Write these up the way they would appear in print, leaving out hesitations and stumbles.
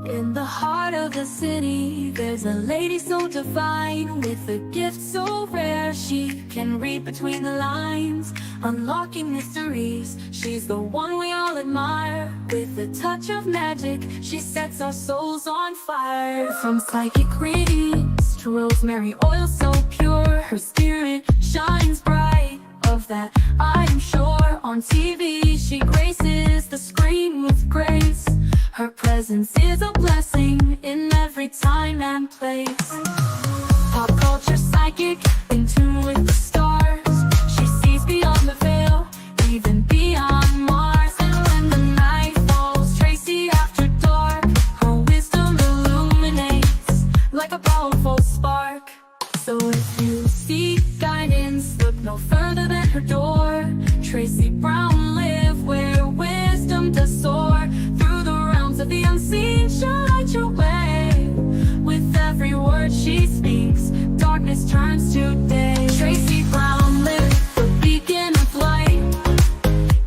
In the heart of the city, there's a lady so divine, with a gift so rare she can read between the lines, unlocking mysteries. She's the one we all admire. With a touch of magic, she sets our souls on fire. From psychic readings to rosemary oil so pure, her spirit shines bright, of that I am sure. On TV she graces the screen with grace. Her presence is a blessing in every time and place. Pop culture psychic, in tune with the stars. She sees beyond the veil, even beyond Mars. And when the night falls, Tracy after dark, her wisdom illuminates like a powerful spark. So if you seek guidance, look no further than her door. Tracy Brown live where wisdom does soar. Through the realms of the unseen, she'll light your way. With every word she speaks, darkness turns to day. Tracy Brown live, the beacon of light,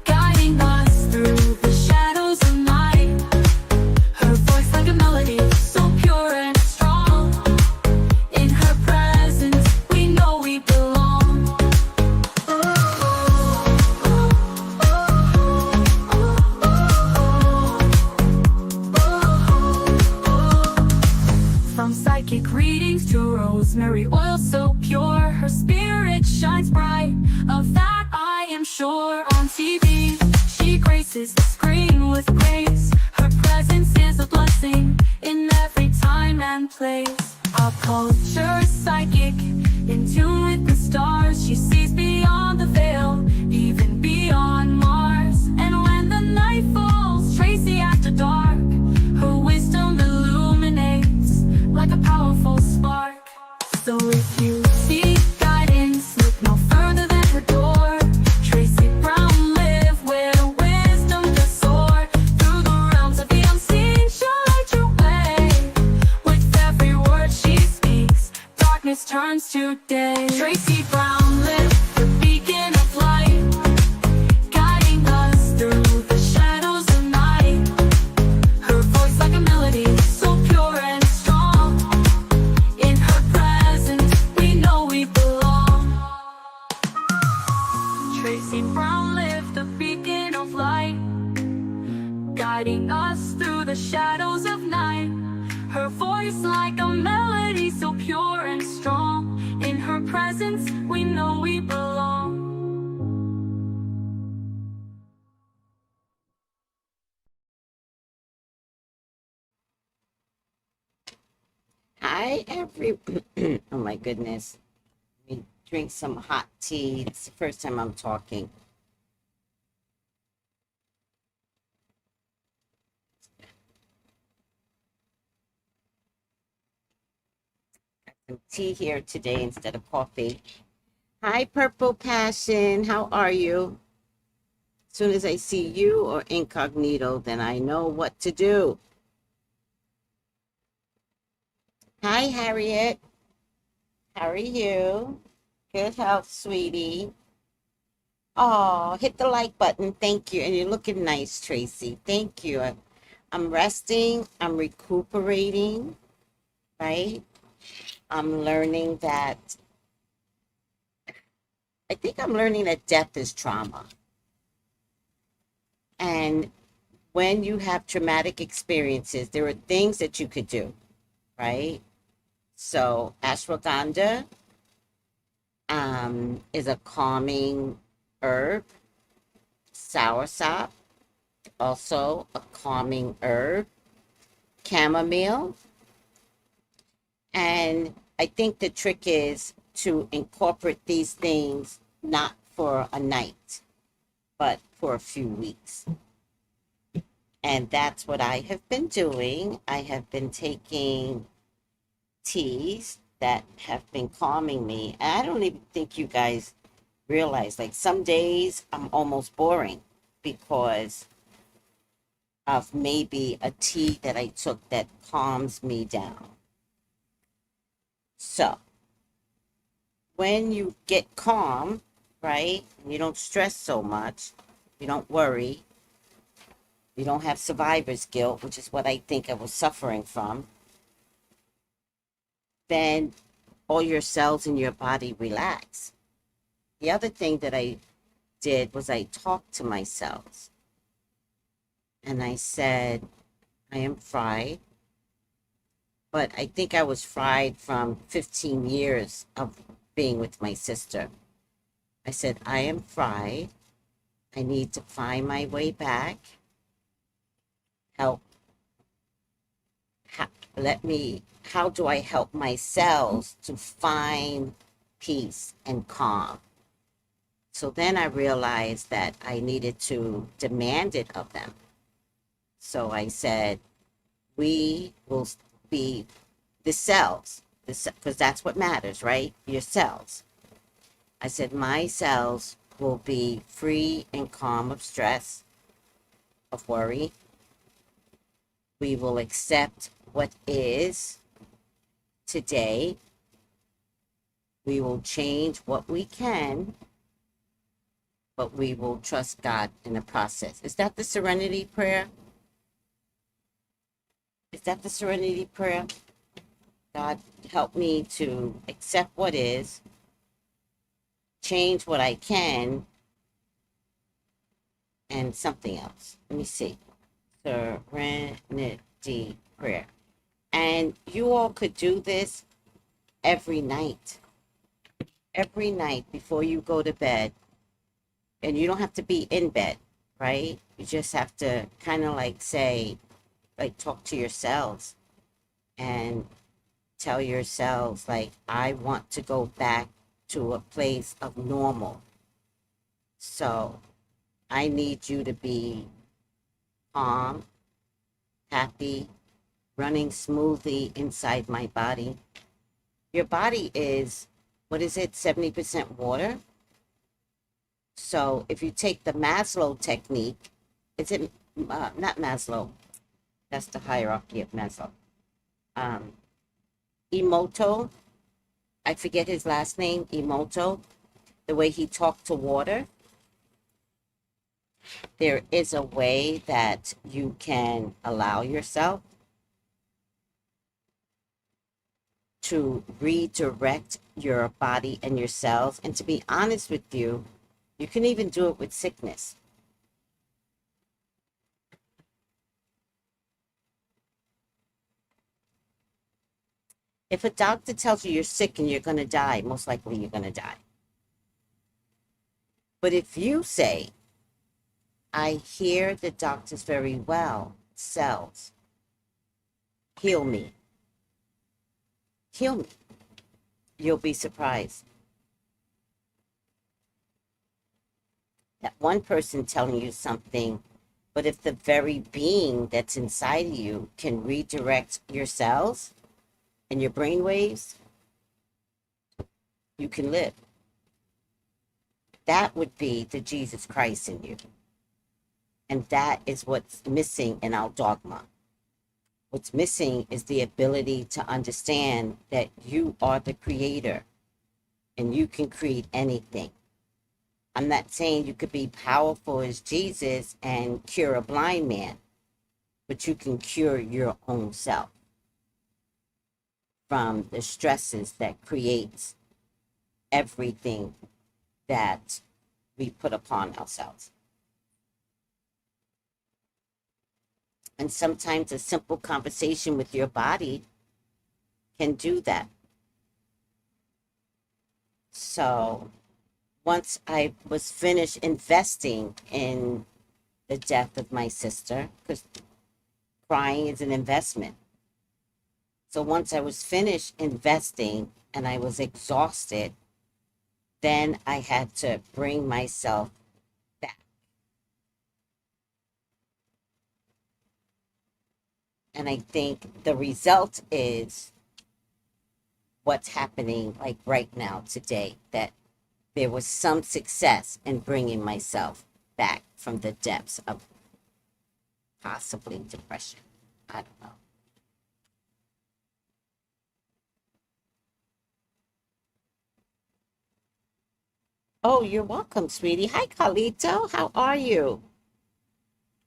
guiding us through the shadows of night. Her voice like a melody, so pure and strong. In her presence, we know we belong. From psychic readings to rosemary oil so pure, her spirit shines bright, of that I am sure. On TV, she graces the screen with grace. Her presence is a blessing in every time and place. Pop culture psychic, in tune with the stars. She sees beyond the veil, even beyond Mars. And when the night falls, Tracy after dark, her wisdom illuminates like a powerful spark. So if you seek guidance, look no further than her door. Tracy Brown live where wisdom does soar. Through the realms of the unseen, she'll light your way. With every word she speaks, darkness turns to day. Tracy Brown live, the beacon of light, guiding us through the shadows of night. Her voice like a melody, so pure and strong. In her presence, we know we belong. Tracy Brown live, the beacon of light, guiding us through the shadows of night. Her voice like a melody, so pure and strong. In her presence, we know we belong. Hi, oh my goodness. Let me drink some hot tea. It's the first time I'm talking. Got some tea here today instead of coffee. Hi, Purple Passion. How are you? As soon as I see you or incognito, then I know what to do. Hi, Harriet. How are you? Good health, sweetie. Oh, hit the like button. Thank you. And you're looking nice, Tracy. Thank you. I'm resting. I'm recuperating, right? I'm learning that, I think I'm learning that death is trauma. And when you have traumatic experiences, there are things that you could do, right? So ashwagandha is a calming herb. Soursop, also a calming herb. Chamomile. And I think the trick is to incorporate these things not for a night, but for a few weeks. And that's what I have been doing. I have been taking teas that have been calming me. And I don't even think you guys realize, like, some days I'm almost boring because of maybe a tea that I took that calms me down. So when you get calm, right? And you don't stress so much. You don't worry. You don't have survivor's guilt, which is what I think I was suffering from. Then all your cells in your body relax. The other thing that I did was I talked to my cells and I said, I am fried, but I think I was fried from 15 years of being with my sister. I said, I am fried. I need to find my way back. Help. How do I help my cells to find peace and calm? So then I realized that I needed to demand it of them. So I said, we will be the cells, because that's what matters, right? Your cells. I said, my cells will be free and calm of stress, of worry. We will accept what is today. We will change what we can, but we will trust God in the process. Is that the serenity prayer? Is that the serenity prayer? God, help me to accept what is, change what I can, and something else. Let me see. Serenity prayer. And you all could do this every night. Every night before you go to bed. And you don't have to be in bed, right? You just have to kind of like say, like talk to yourselves and tell yourselves, like, I want to go back to a place of normal. So I need you to be calm, happy, running smoothly inside my body. Your body is, what is it, 70% water? So if you take the Maslow technique, is it not Maslow? That's the hierarchy of Maslow. Emoto, I forget his last name, Emoto, the way he talked to water. There is a way that you can allow yourself to redirect your body and your cells. And to be honest with you, you can even do it with sickness. If a doctor tells you you're sick and you're going to die, most likely you're going to die. But if you say, I hear the doctors very well, cells, heal me, heal me, you'll be surprised. That one person telling you something, but if the very being that's inside of you can redirect your cells and your brain waves, you can live. That would be the Jesus Christ in you. And that is what's missing in our dogma. What's missing is the ability to understand that you are the creator and you can create anything. I'm not saying you could be powerful as Jesus and cure a blind man, but you can cure your own self from the stresses that creates everything that we put upon ourselves. And sometimes a simple conversation with your body can do that. So once I was finished investing in the death of my sister, because crying is an investment. So once I was finished investing and I was exhausted, then I had to bring myself back. And I think the result is what's happening like right now today, that there was some success in bringing myself back from the depths of possibly depression. I don't know. Oh, you're welcome, sweetie. Hi, Carlito. How are you?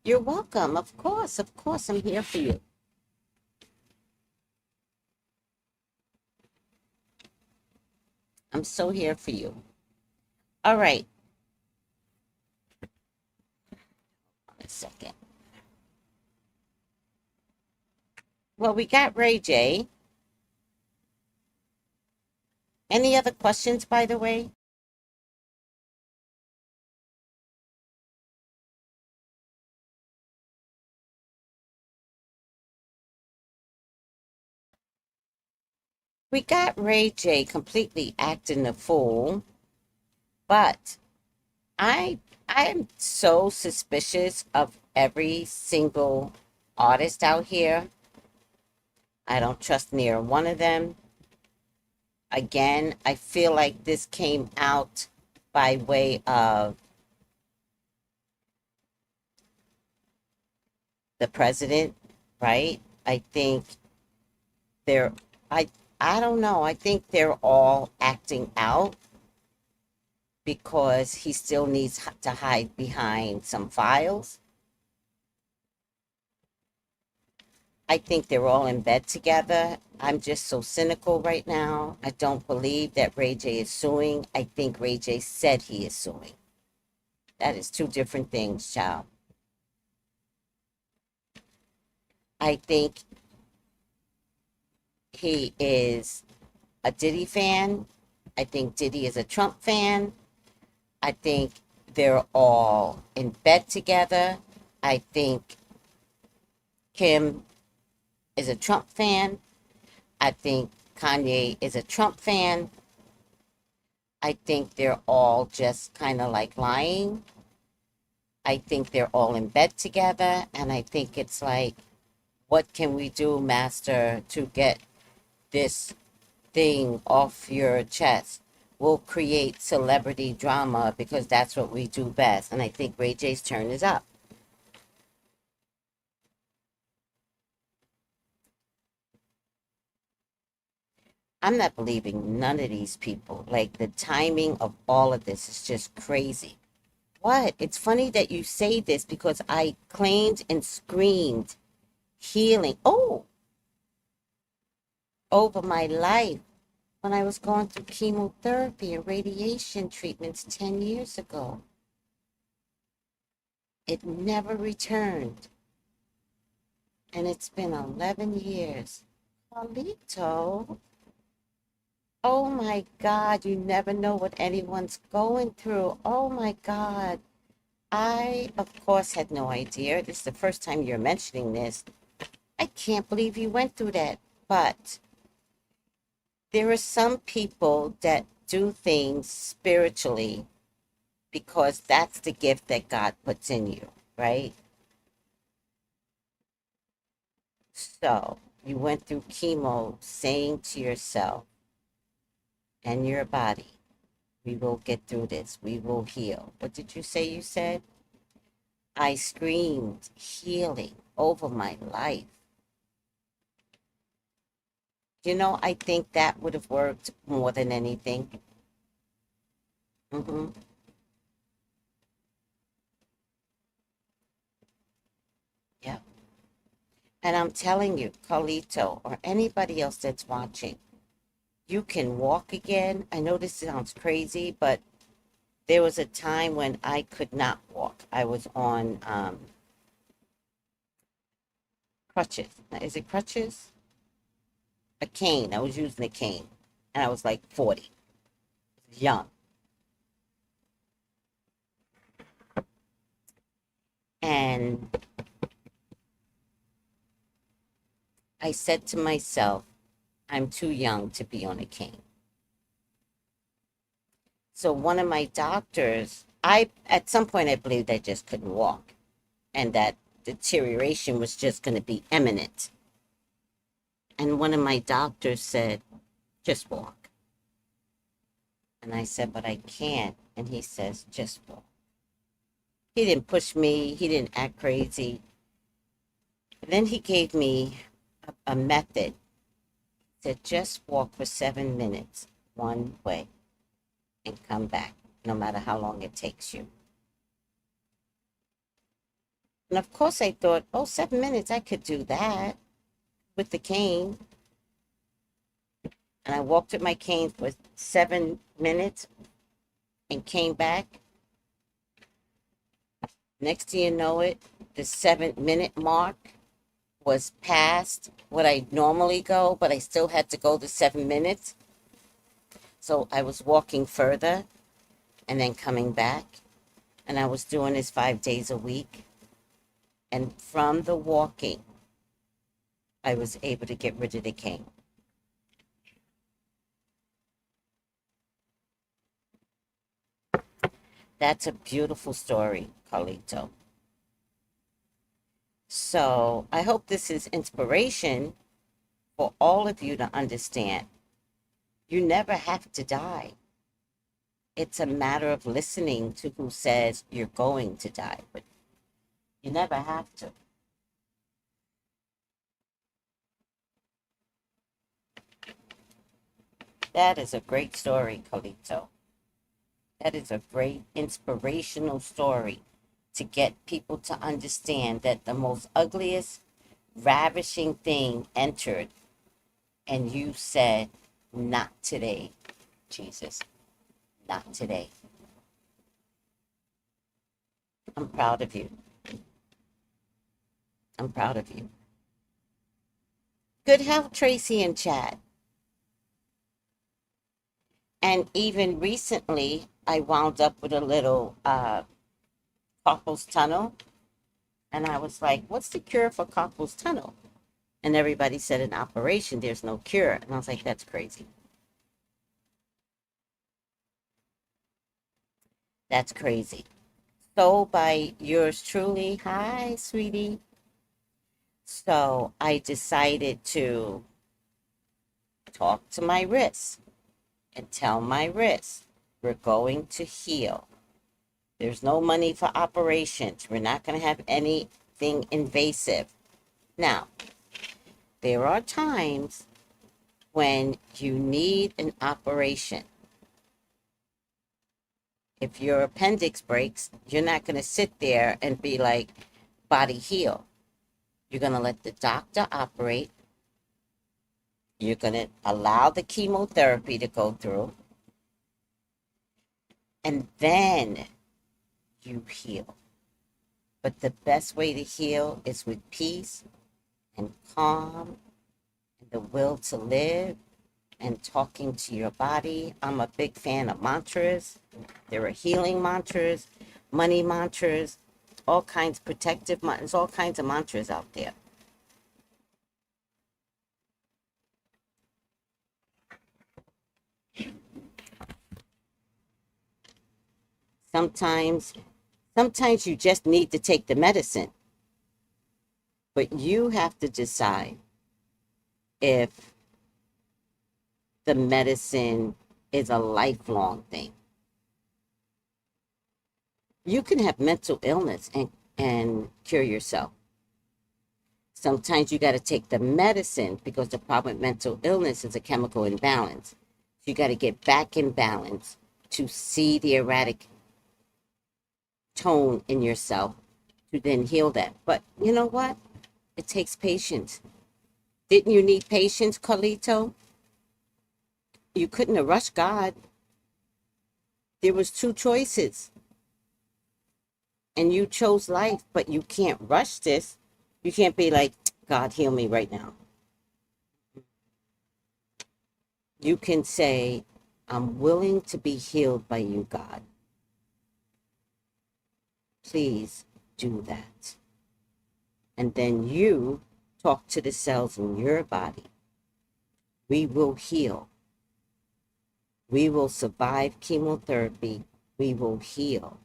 You're welcome. Of course. Of course. I'm here for you. I'm so here for you. All right. A second. Well, we got Ray J. Any other questions, by the way? We got Ray J completely acting the fool, but I I'm so suspicious of every single artist out here. I don't trust near one of them. Again, I feel like this came out by way of the president, right? I think they're I I don't know. I think they're all acting out because he still needs to hide behind some files. I think they're all in bed together. I'm just so cynical right now. I don't believe that Ray J is suing. I think Ray J said he is suing. That is two different things, child. I think he is a Diddy fan. I think Diddy is a Trump fan. I think they're all in bed together. I think Kim is a Trump fan. I think Kanye is a Trump fan. I think they're all just kind of like lying. I think they're all in bed together. And I think it's like, what can we do, Master, to get this thing off your chest? We'll create celebrity drama because that's what we do best. And I think Ray J's turn is up. I'm not believing none of these people. Like the timing of all of this is just crazy. What? It's funny that you say this because I claimed and screamed healing. Oh, over my life when I was going through chemotherapy and radiation treatments 10 years ago. It never returned. And it's been 11 years. Carlito, oh my God, you never know what anyone's going through. Oh my God. I, of course, had no idea. This is the first time you're mentioning this. I can't believe you went through that. But there are some people that do things spiritually because that's the gift that God puts in you, right? So you went through chemo saying to yourself and your body, we will get through this. We will heal. What did you say you said? I screamed healing over my life. You know, I think that would have worked more than anything. Hmm. Yeah. And I'm telling you, Carlito, or anybody else that's watching, you can walk again. I know this sounds crazy, but there was a time when I could not walk. I was on crutches. Is it crutches? A cane. I was using a cane. And I was like 40, young. And I said to myself, I'm too young to be on a cane. So one of my doctors, I at some point I believed I just couldn't walk and that deterioration was just going to be imminent. And one of my doctors said, just walk. And I said, but I can't. And he says, just walk. He didn't push me. He didn't act crazy. And then he gave me a method. He said, just walk for 7 minutes one way and come back. no matter how long it takes you. And of course, I thought, oh, 7 minutes, I could do that with the cane. And I walked with my cane for 7 minutes and came back. Next thing you know it, the 7 minute mark was past what I normally go, but I still had to go the 7 minutes. So I was walking further and then coming back. And I was doing this 5 days a week. And from the walking, I was able to get rid of the cane. That's a beautiful story, Carlito. So I hope this is inspiration for all of you to understand. You never have to die. It's a matter of listening to who says you're going to die, but you never have to. That is a great story, Carlito. That is a great inspirational story to get people to understand that the most ugliest, ravishing thing entered, and you said, not today, Jesus, not today. I'm proud of you. I'm proud of you. Good health, Tracy and Chad. And even recently, I wound up with a little carpal tunnel. And I was like, what's the cure for carpal tunnel? And everybody said an operation, there's no cure. And I was like, that's crazy. That's crazy. So by yours truly, hi, sweetie. So I decided to talk to my wrist and tell my wrist, we're going to heal. There's no money for operations. We're not going to have anything invasive. Now, there are times when you need an operation. If your appendix breaks, you're not going to sit there and be like, body heal. You're going to let the doctor operate. You're going to allow the chemotherapy to go through. And then you heal. But the best way to heal is with peace and calm and the will to live and talking to your body. I'm a big fan of mantras. There are healing mantras, money mantras, all kinds of protective mantras, all kinds of mantras out there. Sometimes you just need to take the medicine. But you have to decide if the medicine is a lifelong thing. You can have mental illness and cure yourself. Sometimes you got to take the medicine because the problem with mental illness is a chemical imbalance. So you got to get back in balance to see the erratic tone in yourself to then heal that. But you know what? It takes patience. Didn't you need patience, Carlito? You couldn't have rushed God. There was two choices. And you chose life, but you can't rush this. You can't be like, God, heal me right now. You can say, I'm willing to be healed by you, God. Please do that. And then you talk to the cells in your body. We will heal. We will survive chemotherapy. We will heal.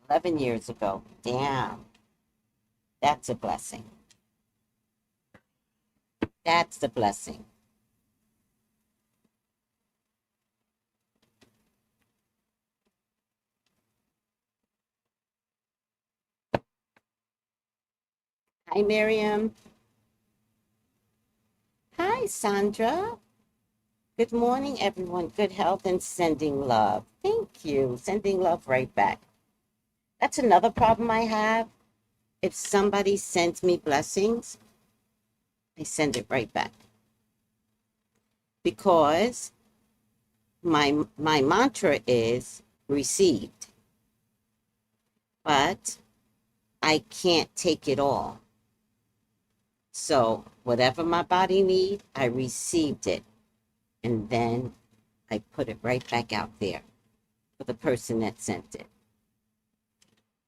11 years ago. Damn. That's a blessing. That's the blessing. Hi, Miriam. Hi, Sandra. Good morning, everyone. Good health and sending love. Thank you. Sending love right back. That's another problem I have. If somebody sends me blessings, I send it right back because my mantra is received, but I can't take it all. So whatever my body needs, I received it, and then I put it right back out there for the person that sent it.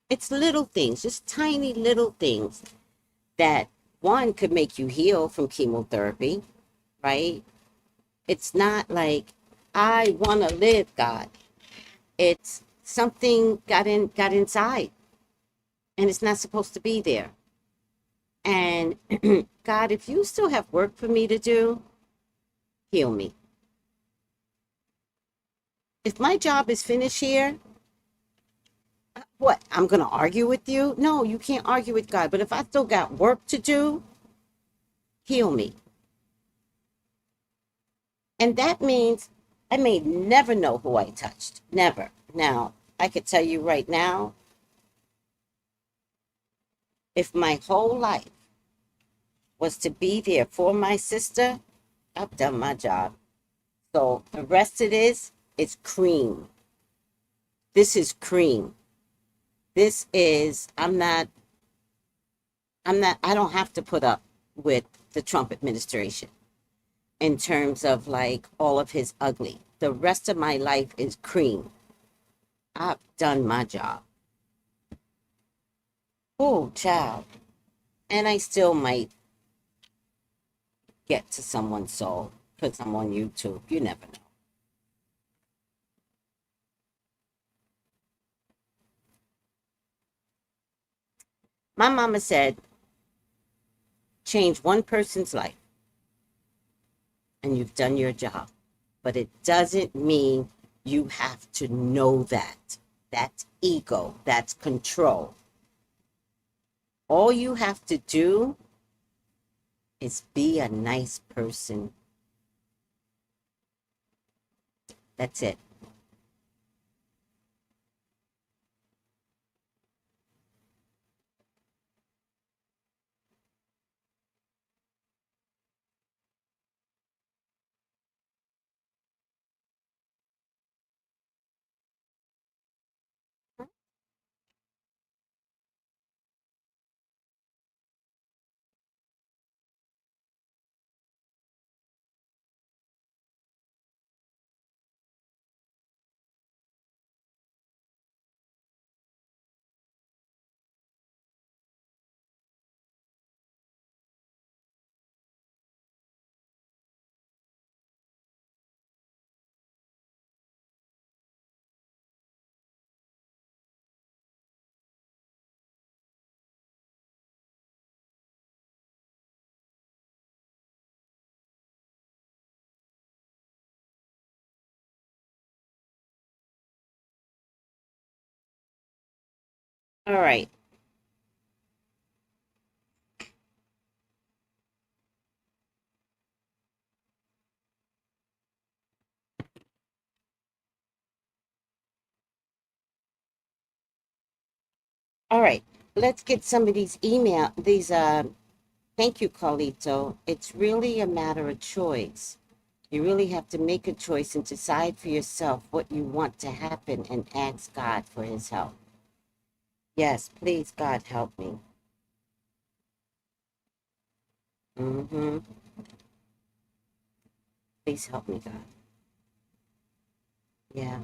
It's little things, just tiny little things that one could make you heal from chemotherapy, right? It's not like I want to live, God. It's something got inside and it's not supposed to be there. And God, if you still have work for me to do, heal me. If my job is finished here, what? I'm going to argue with you? No, you can't argue with God. But if I still got work to do, heal me. And that means I may never know who I touched. Never. Now, I could tell you right now, if my whole life was to be there for my sister, I've done my job. So the rest of this is cream. This is cream. This is, I don't have to put up with the Trump administration in terms of like all of his ugly. The rest of my life is cream. I've done my job. Oh, child. And I still might get to someone's soul because I'm on YouTube. You never know. My mama said, change one person's life and you've done your job. But it doesn't mean you have to know that. That's ego. That's control. All you have to do is be a nice person. That's it. All right. All right. Let's get some of these thank you, Carlito. It's really a matter of choice. You really have to make a choice and decide for yourself what you want to happen and ask God for his help. Yes, please, God, help me. Mm-hmm. Please help me, God. Yeah,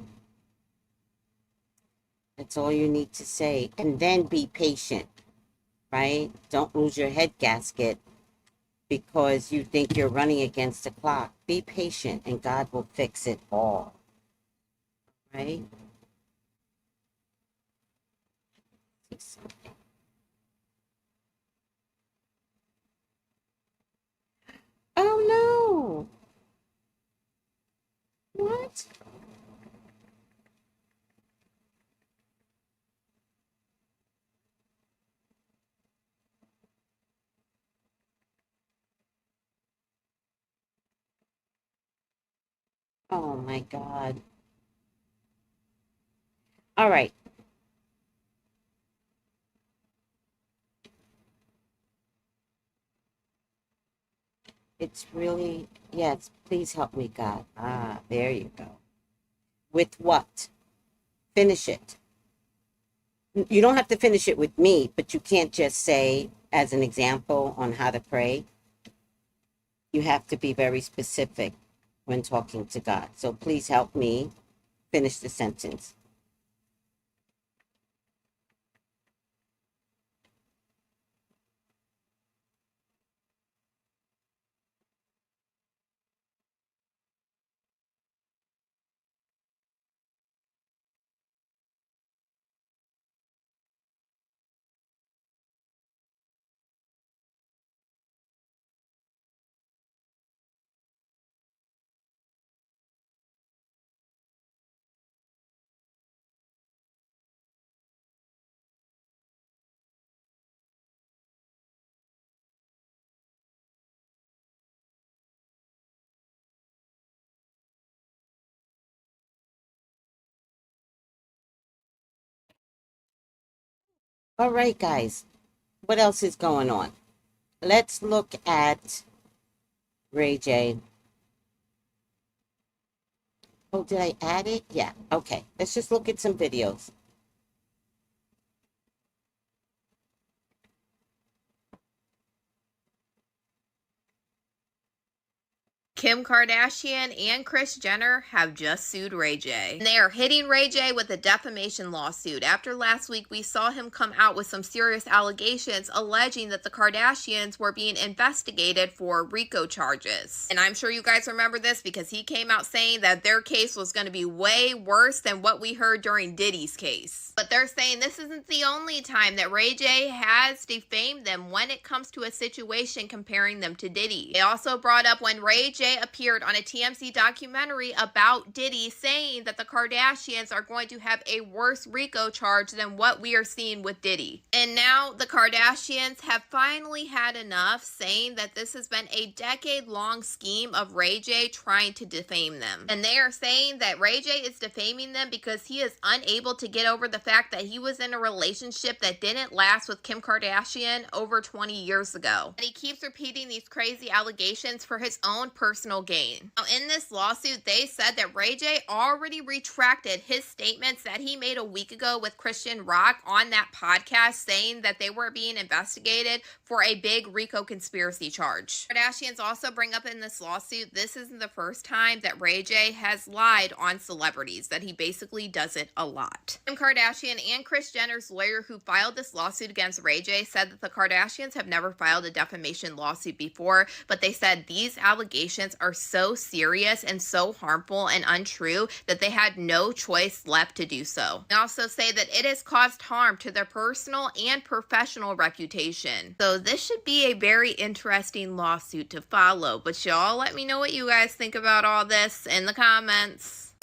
that's all you need to say. And then be patient, right? Don't lose your head gasket because you think you're running against the clock. Be patient and God will fix it all, right? Oh no. What? Oh my God. All right. It's really, yes, please help me, God. Ah, there you go. With what? Finish it. You don't have to finish it with me, but you can't just say, as an example on how to pray. You have to be very specific when talking to God. So please help me finish the sentence. All right, guys. What else is going on? Let's look at Ray J. Oh, did I add it? Yeah. Okay. Let's just look at some videos. Kim Kardashian and Kris Jenner have just sued Ray J. And they are hitting Ray J with a defamation lawsuit. After last week, we saw him come out with some serious allegations alleging that the Kardashians were being investigated for RICO charges. And I'm sure you guys remember this because he came out saying that their case was going to be way worse than what we heard during Diddy's case. But they're saying this isn't the only time that Ray J has defamed them when it comes to a situation comparing them to Diddy. They also brought up when Ray J appeared on a TMZ documentary about Diddy, saying that the Kardashians are going to have a worse RICO charge than what we are seeing with Diddy. And now the Kardashians have finally had enough, saying that this has been a decade-long scheme of Ray J trying to defame them. And they are saying that Ray J is defaming them because he is unable to get over the fact that he was in a relationship that didn't last with Kim Kardashian over 20 years ago. And he keeps repeating these crazy allegations for his own personal gain. Now, in this lawsuit, they said that Ray J already retracted his statements that he made a week ago with Christian Rock on that podcast, saying that they were being investigated for a big RICO conspiracy charge. Kardashians also bring up in this lawsuit, this isn't the first time that Ray J has lied on celebrities, that he basically does it a lot. Kim Kardashian and Kris Jenner's lawyer who filed this lawsuit against Ray J said that the Kardashians have never filed a defamation lawsuit before, but they said these allegations are so serious and so harmful and untrue that they had no choice left to do so. They also say that it has caused harm to their personal and professional reputation. So this should be a very interesting lawsuit to follow, but y'all let me know what you guys think about all this in the comments.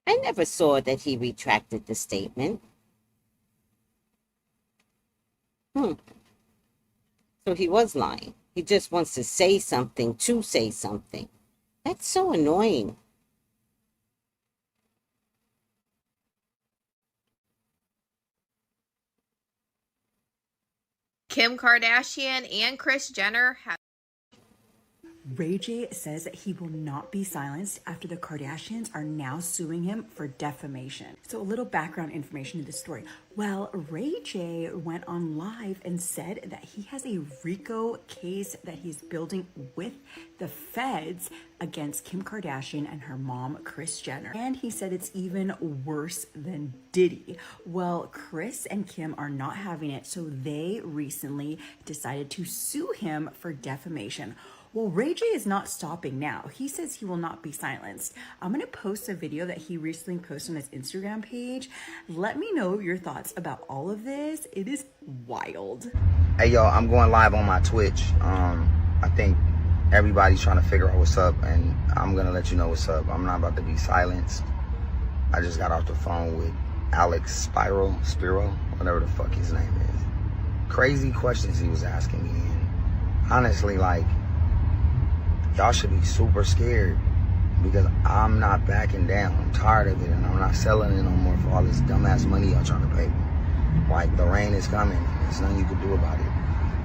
I never saw that he retracted the statement. So he was lying. He just wants to say something to say something. That's so annoying. Kim Kardashian and Kris Jenner have Ray J says that he will not be silenced after the Kardashians are now suing him for defamation. So a little background information to this story. Well, Ray J went on live and said that he has a RICO case that he's building with the feds against Kim Kardashian and her mom, Kris Jenner. And he said it's even worse than Diddy. Well, Kris and Kim are not having it, so they recently decided to sue him for defamation. Well, Ray J is not stopping now. He says he will not be silenced. I'm going to post a video that he recently posted on his Instagram page. Let me know your thoughts about all of this. It is wild. Hey, y'all, I'm going live on my Twitch. I think everybody's trying to figure out what's up, and I'm going to let you know what's up. I'm not about to be silenced. I just got off the phone with Alex Spiro, whatever the fuck his name is. crazy questions he was asking me. And honestly, like, y'all should be super scared because I'm not backing down. I'm tired of it, and I'm not selling it no more for all this dumbass money y'all trying to pay me. Like, the rain is coming. There's nothing you can do about it.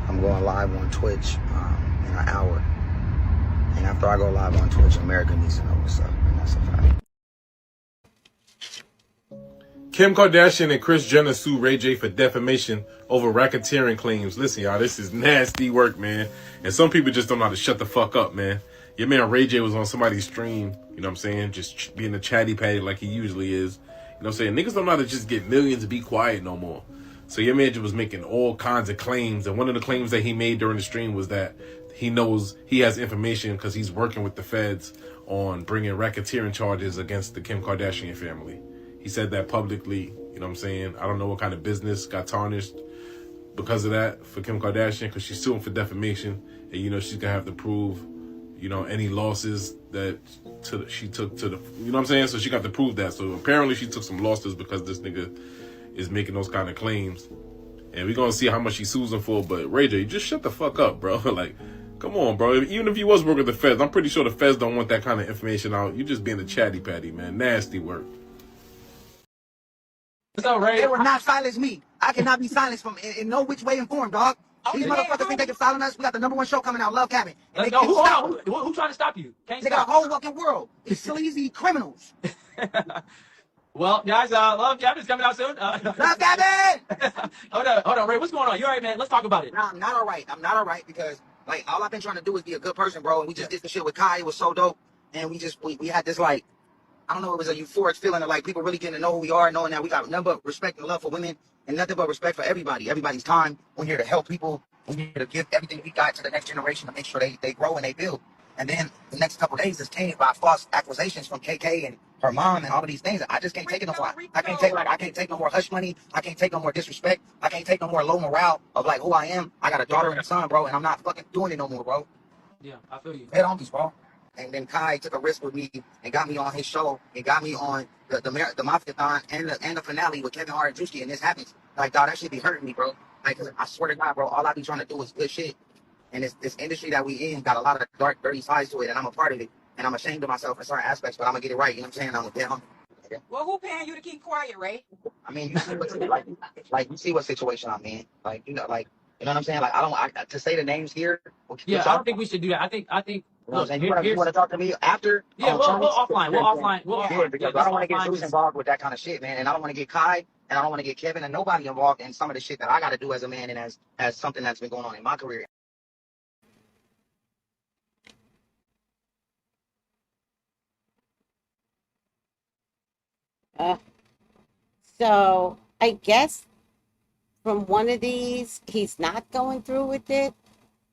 I'm going live on Twitch in an hour. And after I go live on Twitch, America needs to know what's up, and that's a fact. Kim Kardashian and Kris Jenner sue Ray J for defamation over racketeering claims. Listen, y'all, this is nasty work, man. And some people just don't know how to shut the fuck up, man. Your man Ray J was on somebody's stream, you know what I'm saying? Just being a chatty patty like he usually is. You know what I'm saying? Niggas don't know how to just get millions and be quiet no more. So your man was making all kinds of claims. And one of the claims that he made during the stream was that he knows he has information because he's working with the feds on bringing racketeering charges against the Kim Kardashian family. He said that publicly, you know what I'm saying? I don't know what kind of business got tarnished because of that for Kim Kardashian, because she's suing for defamation. And, you know, she's going to have to prove, you know, any losses that she took to the, you know what I'm saying? So she got to prove that. So apparently she took some losses because this nigga is making those kind of claims. And we're going to see how much he sues him for. But Ray J, just shut the fuck up, bro. Like, come on, bro. Even if you was working with the feds, I'm pretty sure the feds don't want that kind of information out. You just being a chatty patty, man. Nasty work. What's up, Ray? They will not silence me. I cannot be silenced from in no which way and form, dog. These motherfuckers think they can silence us. We got the #1 show coming out, Love Cabin. And Let's they go. can't stop us. Who trying to stop you? Can't They got stop. a whole fucking world. These sleazy criminals. Well, guys, Love Cabin's coming out soon. Love Cabin! Hold on, Ray. What's going on? You all right, man? Let's talk about it. Nah, I'm not all right. I'm not all right because, like, all I've been trying to do is be a good person, bro. And we just did the shit with Kai. It was so dope. And we had this, like, I don't know, it was a euphoric feeling of, like, people really getting to know who we are, knowing that we got nothing but respect and love for women and nothing but respect for everybody. Everybody's time. We're here to help people. We're here to give everything we got to the next generation to make sure they grow and they build. And then the next couple of days is tainted by false accusations from KK and her mom and all of these things. I just can't take it no more. I can't take no more hush money. I can't take no more disrespect. I can't take no more low morale of, like, who I am. I got a daughter and a son, bro, and I'm not fucking doing it no more, bro. Yeah, I feel you. Head on these, bro. And then Kai took a risk with me and got me on his show and got me on the Mafia-thon and the finale with Kevin Hart and Drewski, and this happens. Like, dog, that shit be hurting me, bro. Like, I swear to God, bro, all I be trying to do is good shit. And this industry that we in got a lot of dark, dirty sides to it, and I'm a part of it. And I'm ashamed of myself in certain aspects, but I'm gonna get it right. You know what I'm saying? I'm down. Well, who paying you to keep quiet, Ray? I mean, you see like you see what situation I'm in. Like, you know what I'm saying? Like, to say the names here. Yeah, I don't think we should do that. I think. You know what I'm saying? You want to talk to me after? Yeah, we'll offline. Yeah, because I don't want to get Zeus involved with that kind of shit, man. And I don't want to get Kai, and I don't want to get Kevin, and nobody involved in some of the shit that I got to do as a man and as something that's been going on in my career. So I guess from one of these, he's not going through with it.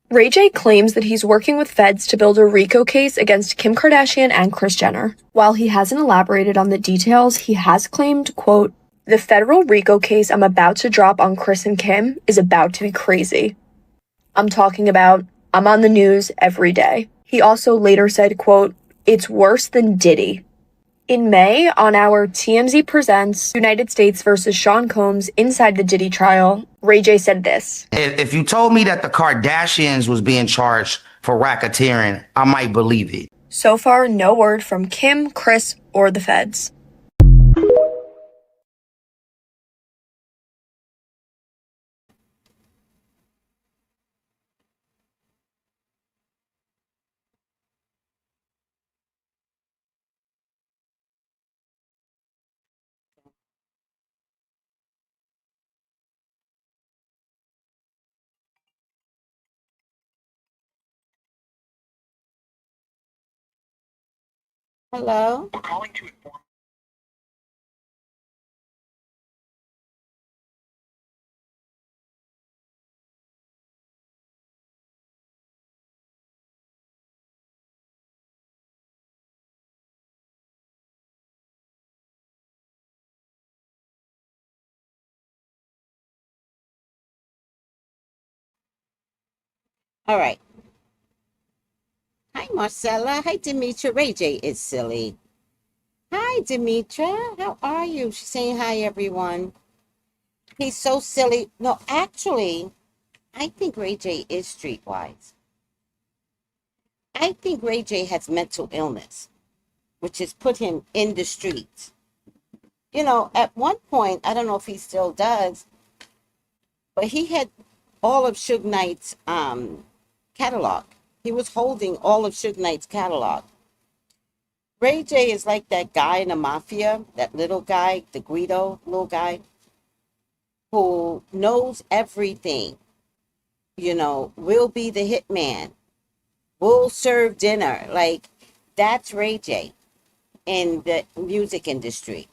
Ray J claims that he's working with feds to build a RICO case against Kim Kardashian and Kris Jenner. While he hasn't elaborated on the details, he has claimed, quote, "The federal RICO case I'm about to drop on Kris and Kim is about to be crazy. I'm on the news every day." He also later said, quote, "It's worse than Diddy." In May, on our TMZ Presents United States versus Sean Combs Inside the Diddy Trial, Ray J said this. If you told me that the Kardashians was being charged for racketeering, I might believe it. So far, no word from Kim, Kris, or the feds. Hello? All right. Hi, Marcella. Hi, Demetra. Ray J is silly. Hi, Demetra. How are you? She's saying hi, everyone. He's so silly. No, actually, I think Ray J is streetwise. I think Ray J has mental illness, which has put him in the streets. You know, at one point, I don't know if he still does, but he had all of Suge Knight's catalog. He was holding all of Suge Knight's catalog. Ray J is like that guy in the mafia, that little guy, the Guido little guy, who knows everything. You know, will be the hitman, will serve dinner. Like, that's Ray J in the music industry.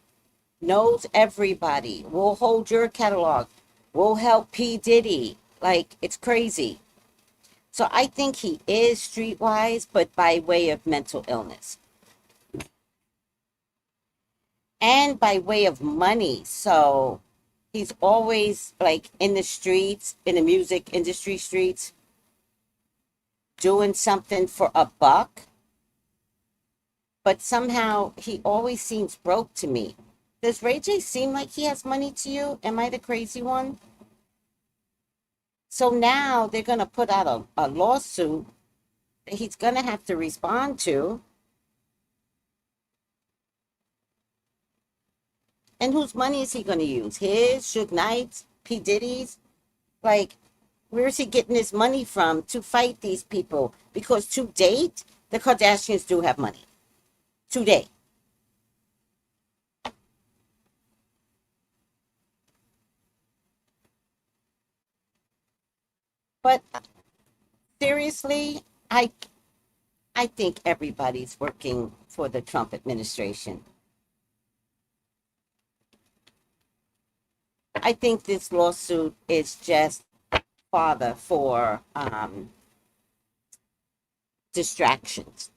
Knows everybody, will hold your catalog, will help P. Diddy. Like, it's crazy. So I think he is streetwise, but by way of mental illness. And by way of money. So he's always like in the streets, in the music industry streets, doing something for a buck. But somehow he always seems broke to me. Does Ray J seem like he has money to you? Am I the crazy one? So now they're going to put out a lawsuit that he's going to have to respond to. And whose money is he going to use? His, Suge Knight's, P. Diddy's? Like, where is he getting his money from to fight these people? Because to date, the Kardashians do have money. To date. But seriously, I think everybody's working for the Trump administration. I think this lawsuit is just fodder for distractions.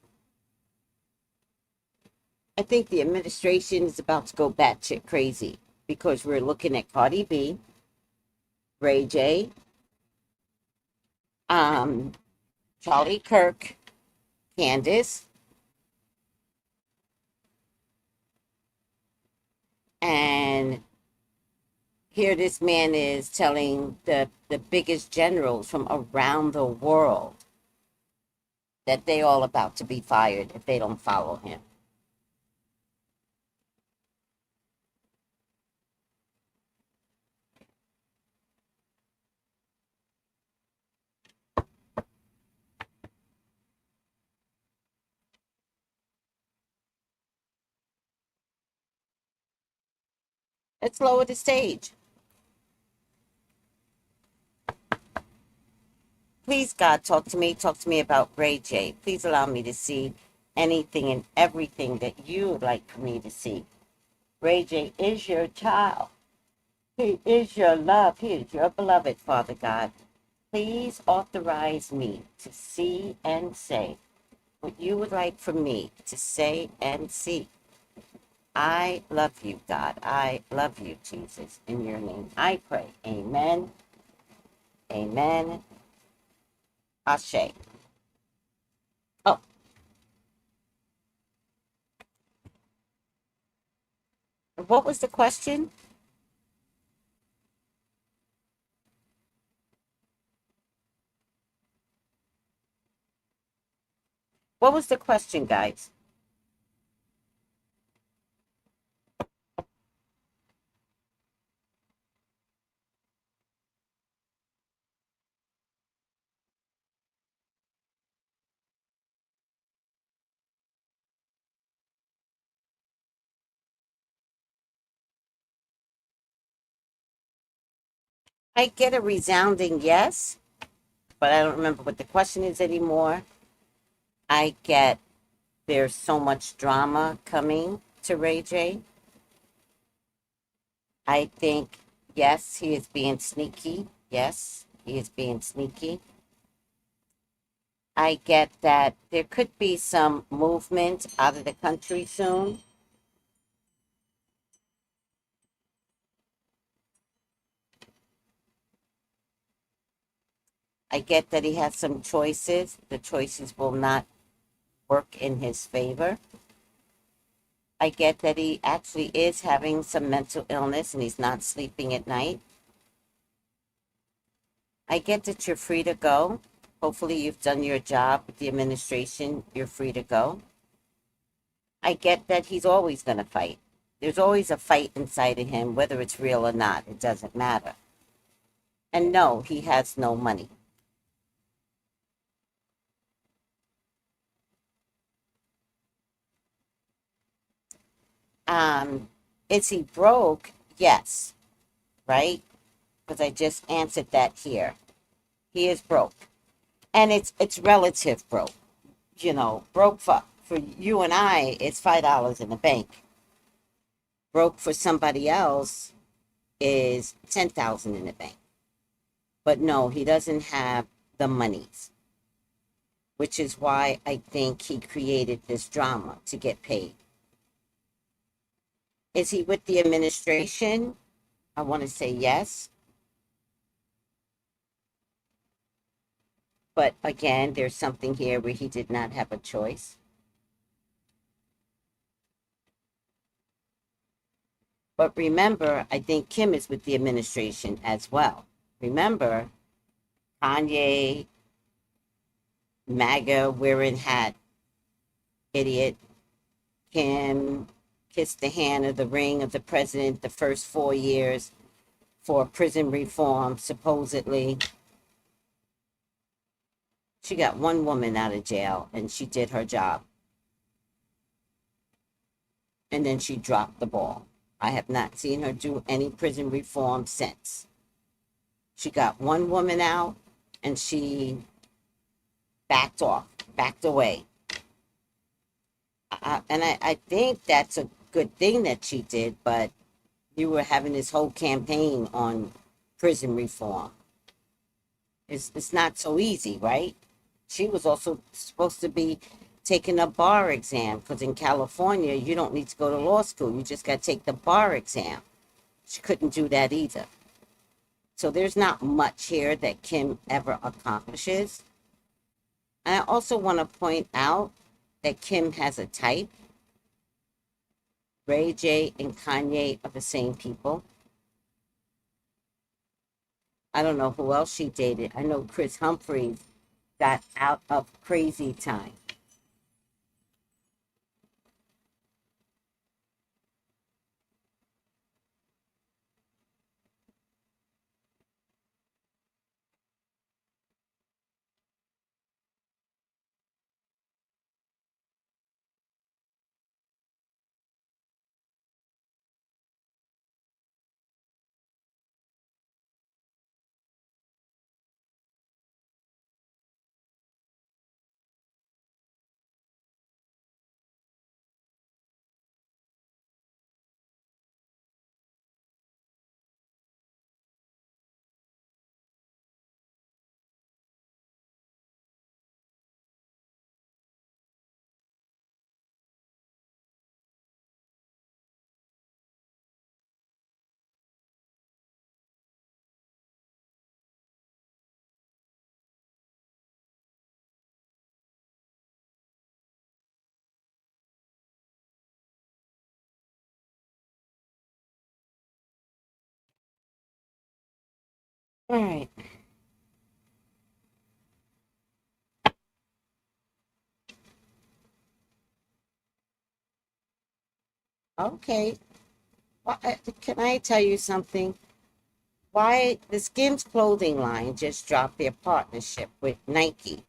I think the administration is about to go batshit crazy because we're looking at Cardi B, Ray J, Charlie Kirk, Candace, and here this man is telling the biggest generals from around the world that they all about to be fired if they don't follow him. Let's lower the stage. Please, God, talk to me. Talk to me about Ray J. Please allow me to see anything and everything that you would like for me to see. Ray J is your child. He is your love. He is your beloved, Father God. Please authorize me to see and say what you would like for me to say and see. I love you, God. I love you, Jesus. In your name I pray. Amen. Amen. Ashe. Oh, what was the question? What was the question, guys? I get a resounding yes, but I don't remember what the question is anymore. I get there's so much drama coming to Ray J. I think, yes, he is being sneaky. Yes, he is being sneaky. I get that there could be some movement out of the country soon. I get that he has some choices. The choices will not work in his favor. I get that he actually is having some mental illness and he's not sleeping at night. I get that you're free to go. Hopefully you've done your job with the administration. You're free to go. I get that he's always going to fight. There's always a fight inside of him, whether it's real or not. It doesn't matter. And no, he has no money. Is he broke? Yes. Right? Because I just answered that here. He is broke. And it's relative broke. You know, broke for you and I, it's $5 in the bank. Broke for somebody else is $10,000 in the bank. But no, he doesn't have the monies, which is why I think he created this drama to get paid. Is he with the administration? I want to say yes. But again, there's something here where he did not have a choice. But remember, I think Kim is with the administration as well. Remember, Kanye, MAGA wearing hat, idiot, Kim kissed the hand of the ring of the president the first 4 years for prison reform, supposedly. She got one woman out of jail, and she did her job. And then she dropped the ball. I have not seen her do any prison reform since. She got one woman out, and she backed off, backed away. And I think that's a good thing that she did, but you were having this whole campaign on prison reform. It's not so easy, right? She was also supposed to be taking a bar exam, because in California, you don't need to go to law school. You just got to take the bar exam. She couldn't do that either. So there's not much here that Kim ever accomplishes. And I also want to point out that Kim has a type. Ray J and Kanye are the same people. I don't know who else she dated. I know Kris Humphries got out of Crazy Time. All right. Okay. Well, can I tell you something? Why the Skims clothing line just dropped their partnership with Nike.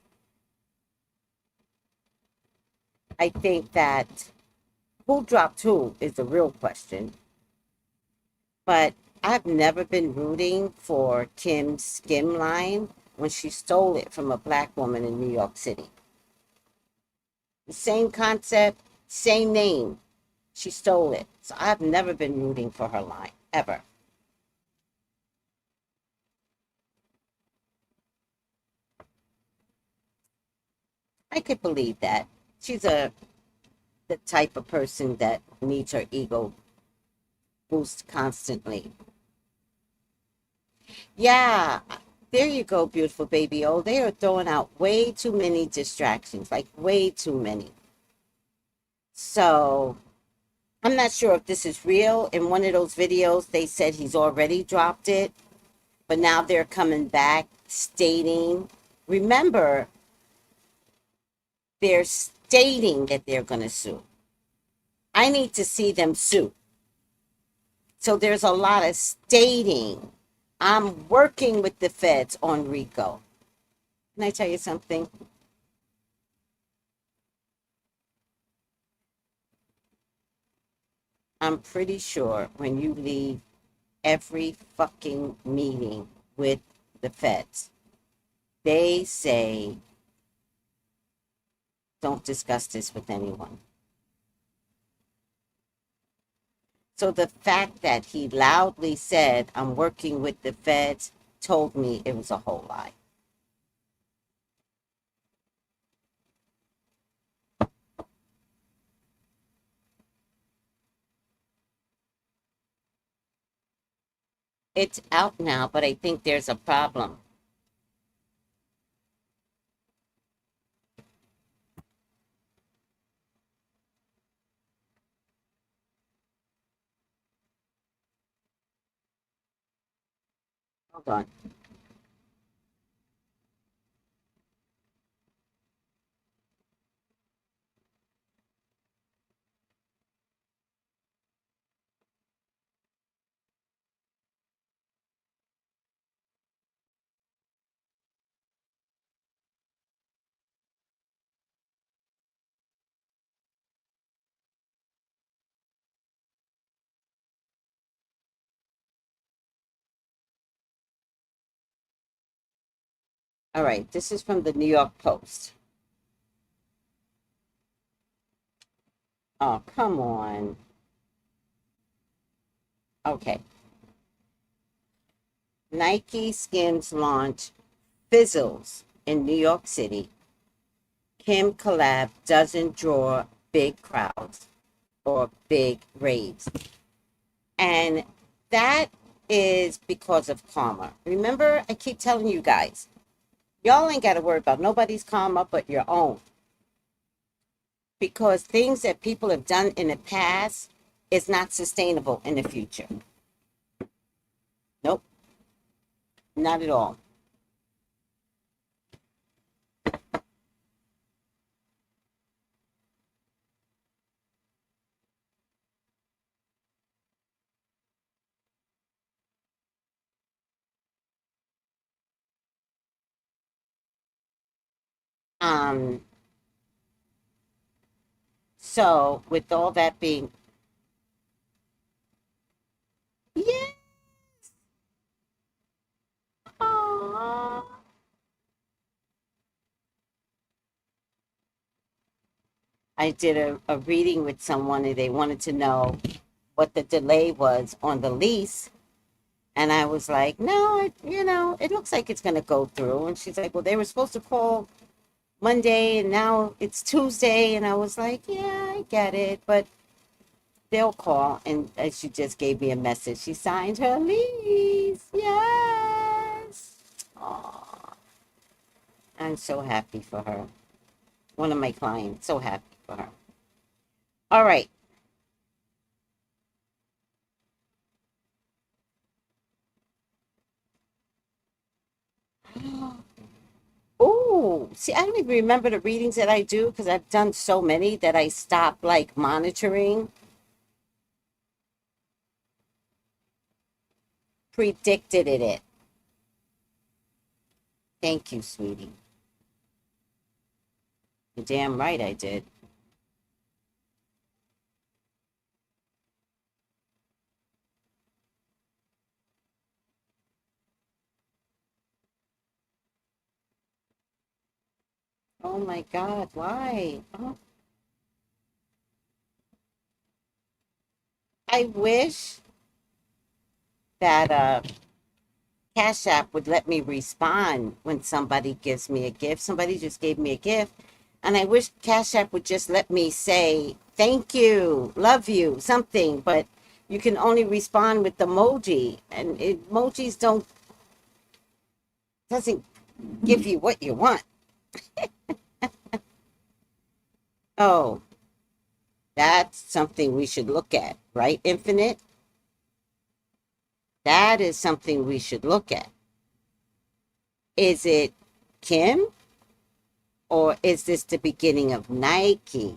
I think that who dropped who is the real question. But I've never been rooting for Kim's Skim line when she stole it from a black woman in New York City. The same concept, same name. She stole it. So I've never been rooting for her line, ever. I could believe that. She's the type of person that needs her ego boost constantly. Yeah, there you go, beautiful baby. Oh, they are throwing out way too many distractions, like way too many. So I'm not sure if this is real. In one of those videos, they said he's already dropped it, but now they're coming back stating, remember, they're stating that they're going to sue. I need to see them sue. So there's a lot of stating. I'm working with the feds on RICO. Can I tell you something? I'm pretty sure when you leave every fucking meeting with the feds, they say, don't discuss this with anyone. So the fact that he loudly said, I'm working with the feds, told me it was a whole lie. It's out now, but I think there's a problem. Hold on. All right, this is from the New York Post. Oh, come on. Okay. Nike Skims launch fizzles in New York City. Kim collab doesn't draw big crowds or big raves. And that is because of karma. Remember, I keep telling you guys, y'all ain't got to worry about nobody's karma but your own. Because things that people have done in the past is not sustainable in the future. Nope. Not at all. So with all that being, yeah. Aww. I did a reading with someone and they wanted to know what the delay was on the lease. And I was like, no, it looks like it's going to go through. And she's like, well, they were supposed to call Monday and now it's Tuesday. And I was like, yeah, I get it. But they'll call. And she just gave me a message. She signed her lease. Yes. Aww. I'm so happy for her. One of my clients, so happy for her. All right. Oh, see, I don't even remember the readings that I do because I've done so many that I stopped like monitoring. Predicted it. Thank you, sweetie. You're damn right I did. Oh my God, why? Oh, I wish that Cash App would let me respond when somebody gives me a gift. Somebody just gave me a gift. And I wish Cash App would just let me say, thank you, love you, something. But you can only respond with emoji. And emojis doesn't give you what you want. Oh, that's something we should look at, right, Infinite? That is something we should look at. Is it Kim? Or is this the beginning of Nike?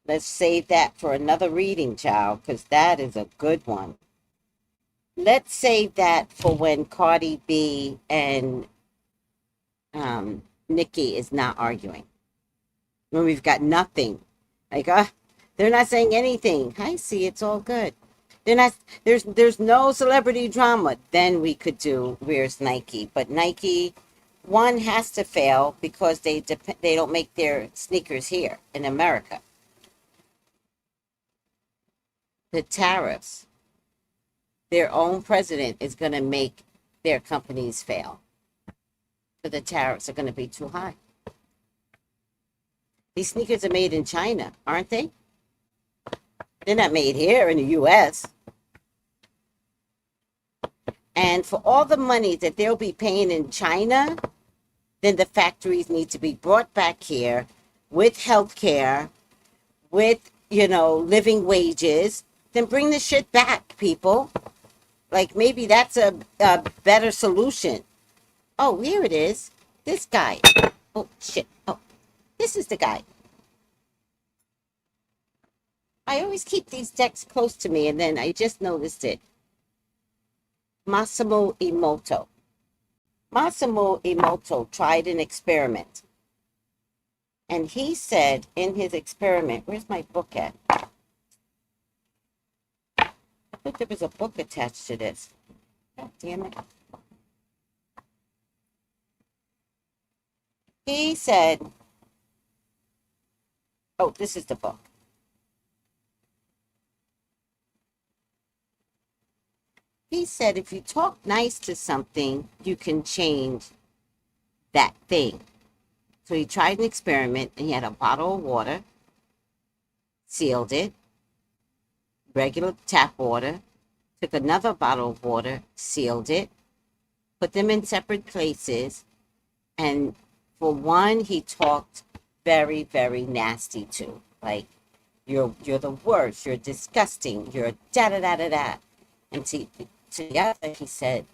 Let's save that for another reading, child, because that is a good one. Let's save that for when Cardi B and Nicki is not arguing. When we've got nothing. Like, they're not saying anything. I see, it's all good. They're not, there's no celebrity drama. Then we could do Where's Nike? But Nike, one has to fail because they don't make their sneakers here in America. The tariffs. Their own president is going to make their companies fail. But the tariffs are going to be too high. These sneakers are made in China, aren't they? They're not made here in the U.S. And for all the money that they'll be paying in China, then the factories need to be brought back here with health care, with, living wages. Then bring the shit back, people. Like, maybe that's a better solution. Oh, here it is. This guy. Oh, shit. Oh, this is the guy. I always keep these decks close to me, and then I just noticed it. Massimo Emoto. Massimo Emoto tried an experiment. And he said in his experiment, where's my book at? I thought there was a book attached to this. God damn it. He said, oh, this is the book. He said, if you talk nice to something, you can change that thing. So he tried an experiment, and he had a bottle of water, sealed it, regular tap water, took another bottle of water, sealed it, put them in separate places, and for one, he talked very, very nasty to. Like, you're the worst, you're disgusting, you're da-da-da-da-da. And to the other, he said,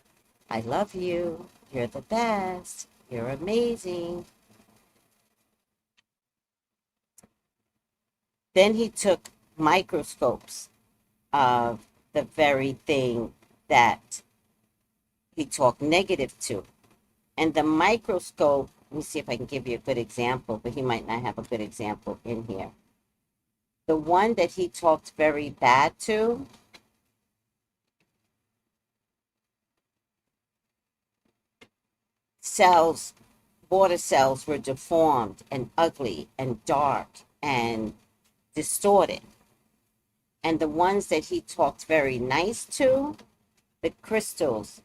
I love you, you're the best, you're amazing. Then he took microscopes of the very thing that he talked negative to. And the microscope, let me see if I can give you a good example, but he might not have a good example in here. The one that he talked very bad to, water cells were deformed and ugly and dark and distorted. And the ones that he talked very nice to, the crystals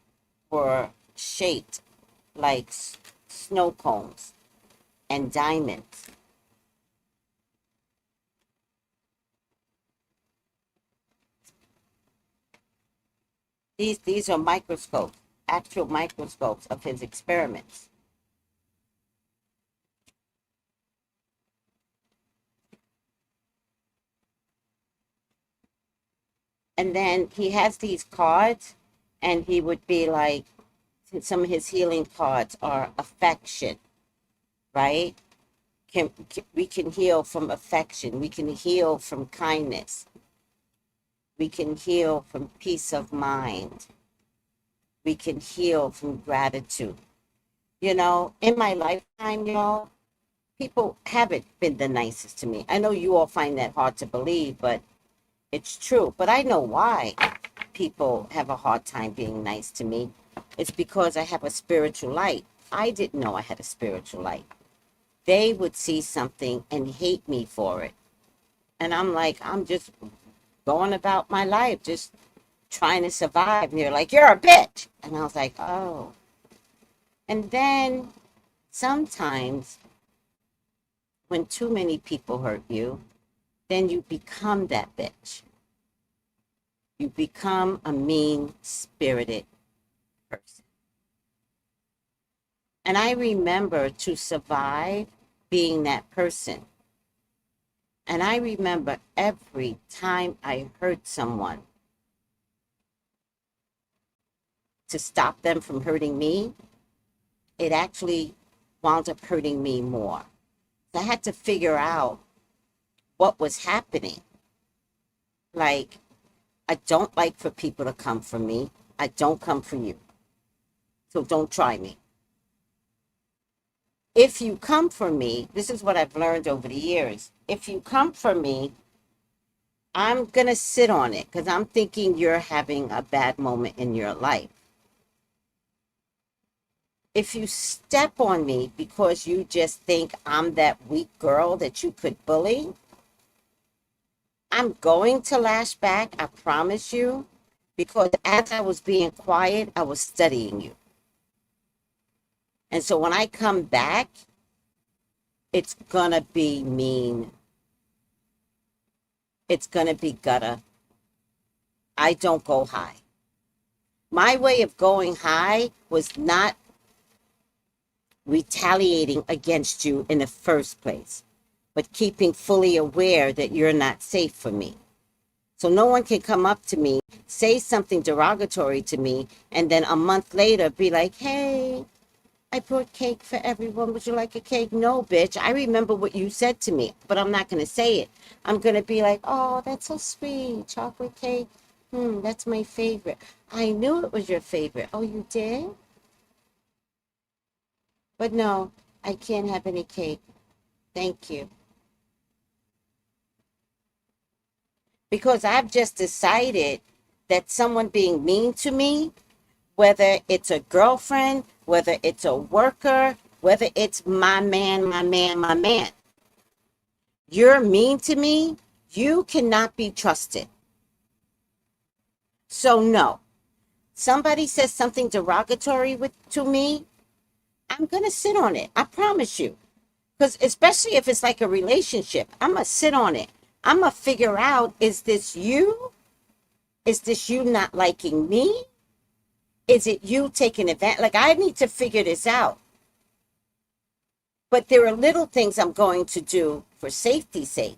were shaped like snow cones and diamonds. These are microscopes, actual microscopes of his experiments. And then he has these cards, and he would be like, some of his healing cards are affection, right? We can heal from affection. We can heal from kindness. We can heal from peace of mind. We can heal from gratitude. In my lifetime, y'all, people haven't been the nicest to me. I know you all find that hard to believe, but it's true. But I know why people have a hard time being nice to me. It's because I have a spiritual light. I didn't know I had a spiritual light. They would see something and hate me for it. And I'm like, I'm just going about my life, just trying to survive. And they're like, you're a bitch. And I was like, oh. And then sometimes when too many people hurt you, then you become that bitch. You become a mean-spirited person. And I remember to survive being that person. And I remember every time I hurt someone, to stop them from hurting me, it actually wound up hurting me more. So I had to figure out what was happening. Like, I don't like for people to come for me. I don't come for you. So don't try me. If you come for me, this is what I've learned over the years. If you come for me, I'm going to sit on it because I'm thinking you're having a bad moment in your life. If you step on me because you just think I'm that weak girl that you could bully, I'm going to lash back, I promise you, because as I was being quiet, I was studying you. And so when I come back, it's going to be mean. It's going to be gutter. I don't go high. My way of going high was not retaliating against you in the first place, but keeping fully aware that you're not safe for me. So no one can come up to me, say something derogatory to me, and then a month later be like, hey, I brought cake for everyone. Would you like a cake? No, bitch. I remember what you said to me, but I'm not going to say it. I'm going to be like, oh, that's so sweet. Chocolate cake. That's my favorite. I knew it was your favorite. Oh, you did? But no, I can't have any cake. Thank you. Because I've just decided that someone being mean to me, whether it's a girlfriend, whether it's a worker, whether it's my man, you're mean to me, you cannot be trusted. So no, somebody says something derogatory to me, I'm going to sit on it. I promise you. Because especially if it's like a relationship, I'm going to sit on it. I'm going to figure out, is this you? Is this you not liking me? Is it you taking advantage? Like, I need to figure this out. But there are little things I'm going to do for safety's sake.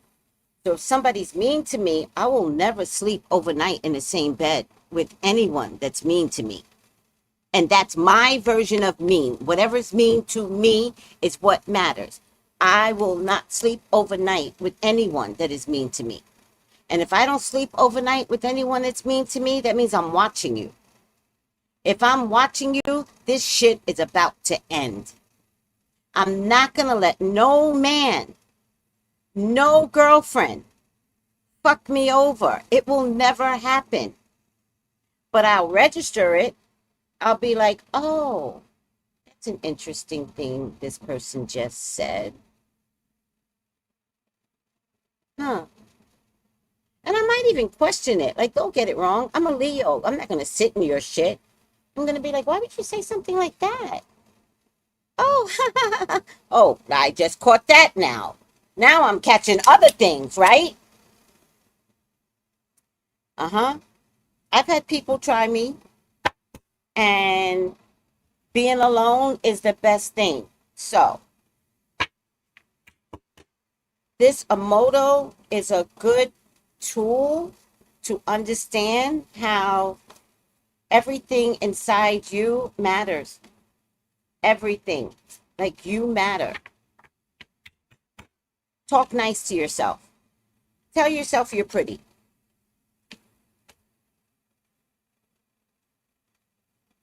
So if somebody's mean to me, I will never sleep overnight in the same bed with anyone that's mean to me. And that's my version of mean. Whatever's mean to me is what matters. I will not sleep overnight with anyone that is mean to me. And if I don't sleep overnight with anyone that's mean to me, that means I'm watching you. If I'm watching you, this shit is about to end. I'm not going to let no man, no girlfriend fuck me over. It will never happen. But I'll register it. I'll be like, oh, that's an interesting thing this person just said. Huh. And I might even question it. Like, don't get it wrong. I'm a Leo. I'm not going to sit in your shit. I'm going to be like, why would you say something like that? Oh, oh, I just caught that now. Now I'm catching other things, right? I've had people try me, and being alone is the best thing. So, this Emoto is a good tool to understand how everything inside you matters. Everything. Like, you matter. Talk nice to yourself. Tell yourself you're pretty.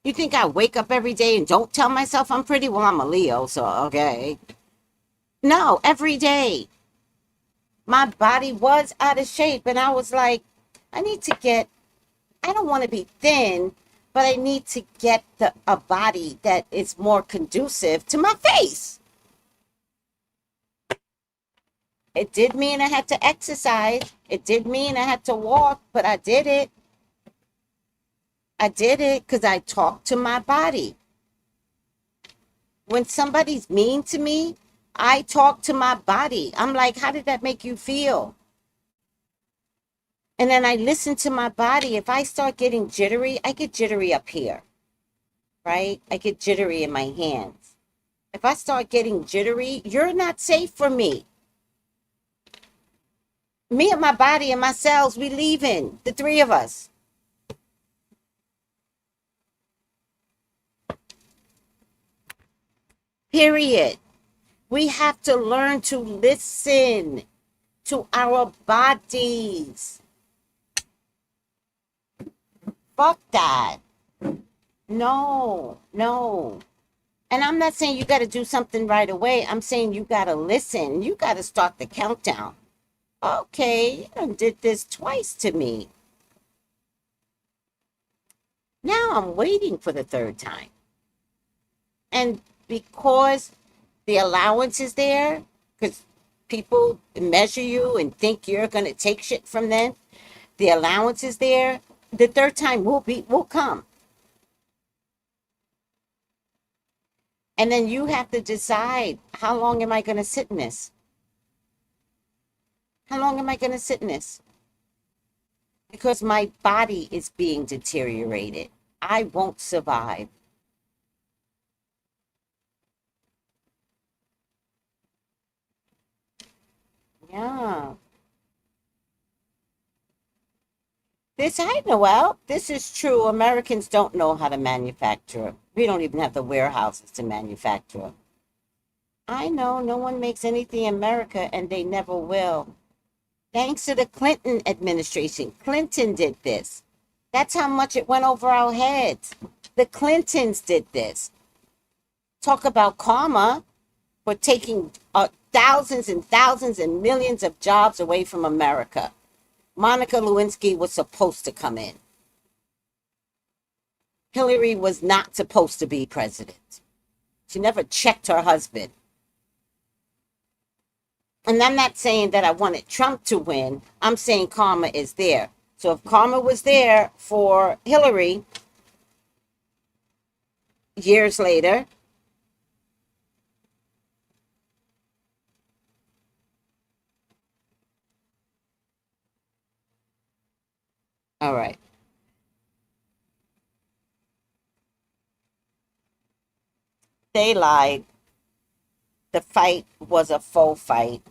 You think I wake up every day and don't tell myself I'm pretty? Well, I'm a Leo, so okay. No, every day. My body was out of shape, and I was like, I don't want to be thin, but I need to get a body that is more conducive to my face. It did mean I had to exercise. It did mean I had to walk, but I did it. I did it because I talked to my body. When somebody's mean to me, I talk to my body. I'm like, how did that make you feel? And then I listen to my body. If I start getting jittery, I get jittery up here, right? I get jittery in my hands. If I start getting jittery, you're not safe for me. Me and my body and my cells, we leaving, the three of us. Period. We have to learn to listen to our bodies. Fuck that. No, no. And I'm not saying you got to do something right away. I'm saying you got to listen. You got to start the countdown. Okay, you done did this twice to me. Now I'm waiting for the third time. And because the allowance is there, because people measure you and think you're going to take shit from them, the allowance is there, the third time will come. And then you have to decide, how long am I going to sit in this? How long am I going to sit in this? Because my body is being deteriorated. I won't survive. Yeah. Hi, Noel. This is true. Americans don't know how to manufacture. We don't even have the warehouses to manufacture. I know no one makes anything in America, and they never will. Thanks to the Clinton administration. Clinton did this. That's how much it went over our heads. The Clintons did this. Talk about karma for taking thousands and thousands and millions of jobs away from America. Monica Lewinsky was supposed to come in. Hillary was not supposed to be president. She never checked her husband. And I'm not saying that I wanted Trump to win. I'm saying karma is there. So if karma was there for Hillary years later, all right. They lied. The fight was a faux fight.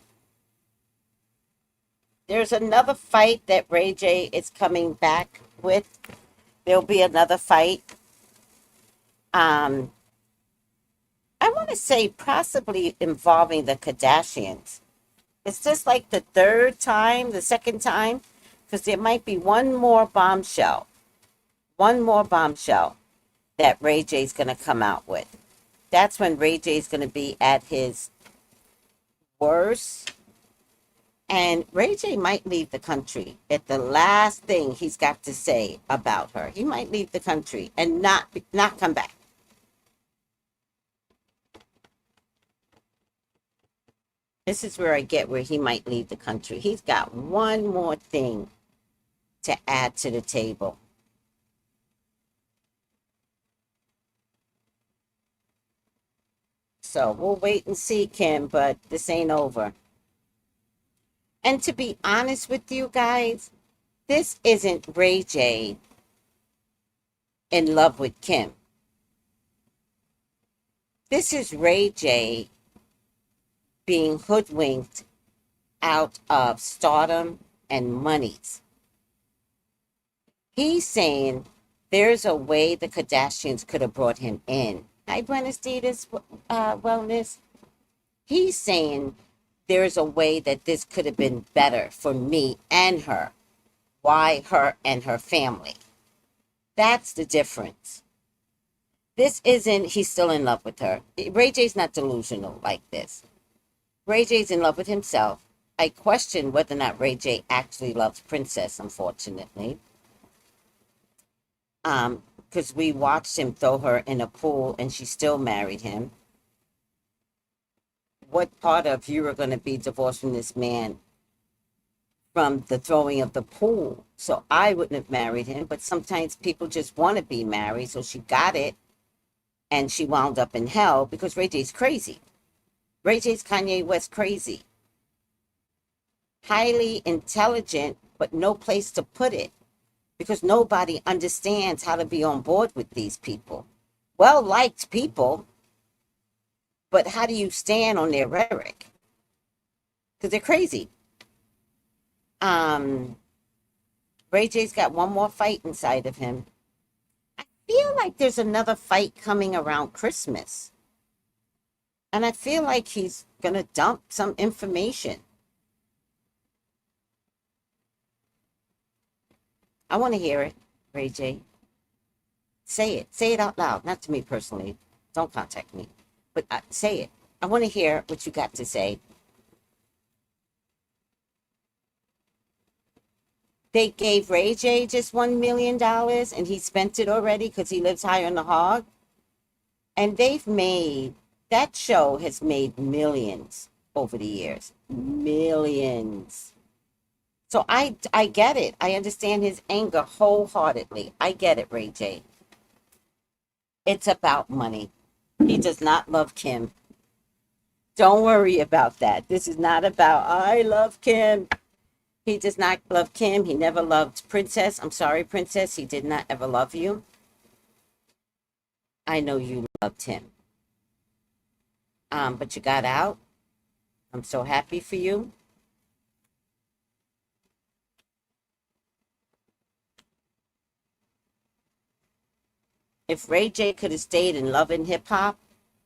There's another fight that Ray J is coming back with. There'll be another fight. I want to say possibly involving the Kardashians. It's just like the second time, because there might be one more bombshell that Ray J's going to come out with. That's when Ray J's going to be at his worst. And Ray J might leave the country at the last thing he's got to say about her. He might leave the country and not come back. This is where I get where he might leave the country. He's got one more thing to add to the table. So we'll wait and see, Kim, but this ain't over. And to be honest with you guys, this isn't Ray J in love with Kim. This is Ray J being hoodwinked out of stardom and monies. He's saying there's a way the Kardashians could have brought him in. Hi, Buenos Dias, Wellness. He's saying there's a way that this could have been better for me and her. Why her and her family? That's the difference. This isn't he's still in love with her. Ray J's not delusional like this. Ray J's in love with himself. I question whether or not Ray J actually loves Princess, unfortunately. Because we watched him throw her in a pool and she still married him. What part of you are going to be divorced from this man from the throwing of the pool? So I wouldn't have married him, but sometimes people just want to be married. So she got it and she wound up in hell because Ray J's crazy. Ray J's Kanye West crazy. Highly intelligent, but no place to put it because nobody understands how to be on board with these people. Well-liked people, but how do you stand on their rhetoric? Because they're crazy. Ray J's got one more fight inside of him. I feel like there's another fight coming around Christmas. And I feel like he's going to dump some information. I want to hear it, Ray J. Say it. Say it out loud. Not to me personally. Don't contact me. But say it. I want to hear what you got to say. They gave Ray J just $1 million and he spent it already because he lives high on the hog. And that show has made millions over the years. Millions. So I get it. I understand his anger wholeheartedly. I get it, Ray J. It's about money. He does not love Kim. Don't worry about that. This is not about, I love Kim. He does not love Kim. He never loved Princess. I'm sorry, Princess. He did not ever love you. I know you loved him. But you got out. I'm so happy for you. If Ray J could have stayed in Love and Hip Hop,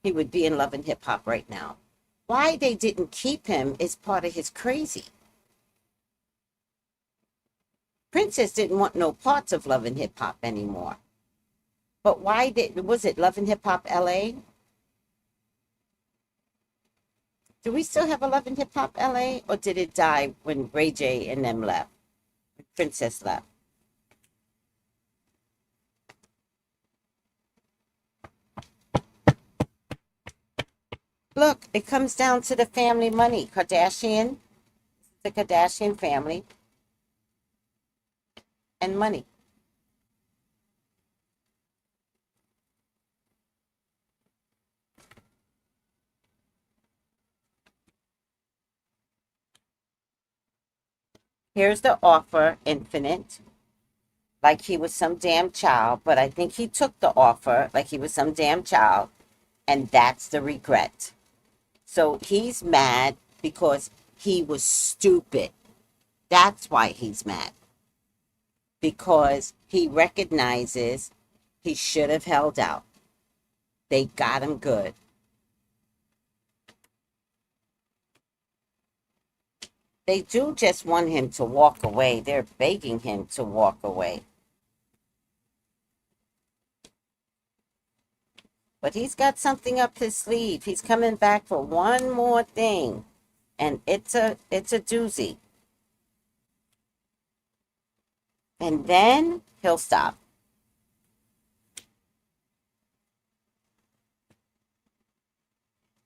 he would be in Love and Hip Hop right now. Why they didn't keep him is part of his crazy. Princess didn't want no parts of Love and Hip Hop anymore. But was it Love and Hip Hop LA? Do we still have a Love and Hip Hop LA? Or did it die when Ray J and them left? Princess left. Look, it comes down to the family money. Kardashian, the Kardashian family, and money. Here's the offer, Infinite, like he was some damn child, but I think he took the offer like he was some damn child, and that's the regret. So he's mad because he was stupid. That's why he's mad. Because he recognizes he should have held out. They got him good. They do just want him to walk away. They're begging him to walk away. But he's got something up his sleeve. He's coming back for one more thing. And it's a doozy. And then he'll stop.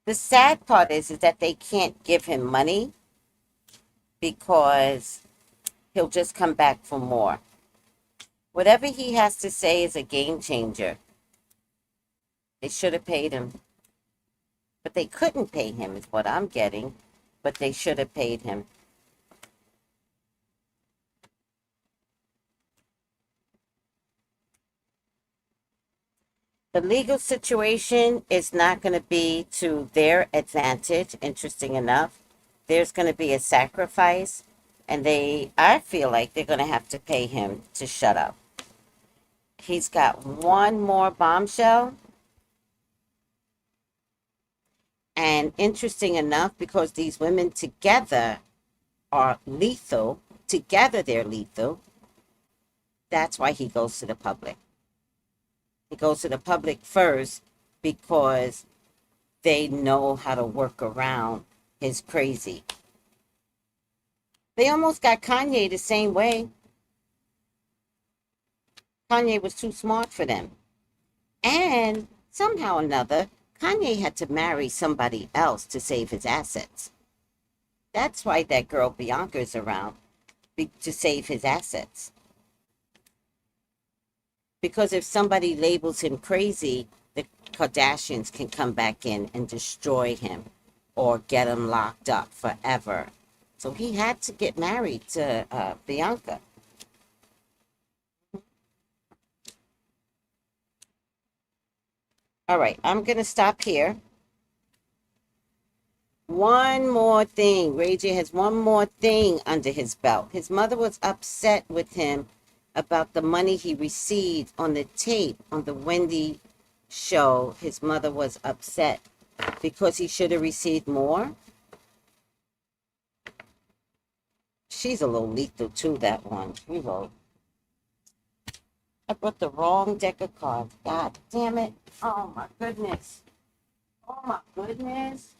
The sad part is that they can't give him money because he'll just come back for more. Whatever he has to say is a game changer. They should have paid him. But they couldn't pay him is what I'm getting. But they should have paid him. The legal situation is not going to be to their advantage, interesting enough. There's going to be a sacrifice, and I feel like they're going to have to pay him to shut up. He's got one more bombshell. And interesting enough, because these women together are lethal, together they're lethal, that's why he goes to the public. He goes to the public first because they know how to work around his crazy. They almost got Kanye the same way. Kanye was too smart for them. And somehow or another, Kanye had to marry somebody else to save his assets. That's why that girl Bianca is around, to save his assets. Because if somebody labels him crazy, the Kardashians can come back in and destroy him or get him locked up forever. So he had to get married to Bianca. All right, I'm going to stop here. One more thing. Ray J has one more thing under his belt. His mother was upset with him about the money he received on the tape on the Wendy show. His mother was upset because he should have received more. She's a little lethal too, that one. Reload. I brought the wrong deck of cards. God damn it. Oh my goodness. Oh my goodness.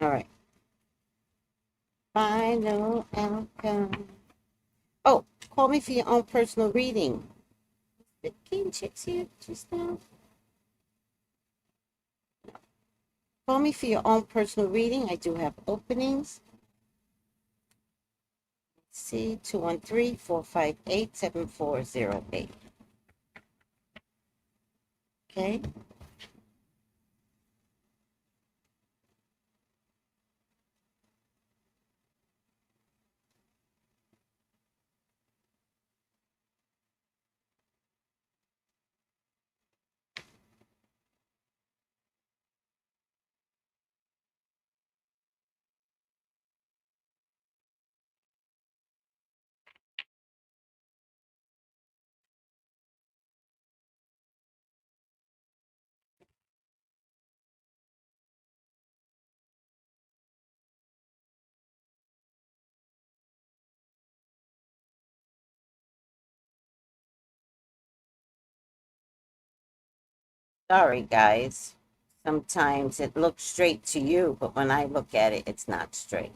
All right. Final outcome. Oh, call me for your own personal reading. The king chicks here just now. Call me for your own personal reading. I do have openings. Let's see, 213-458-7408. Okay. Sorry, guys. Sometimes it looks straight to you, but when I look at it, it's not straight.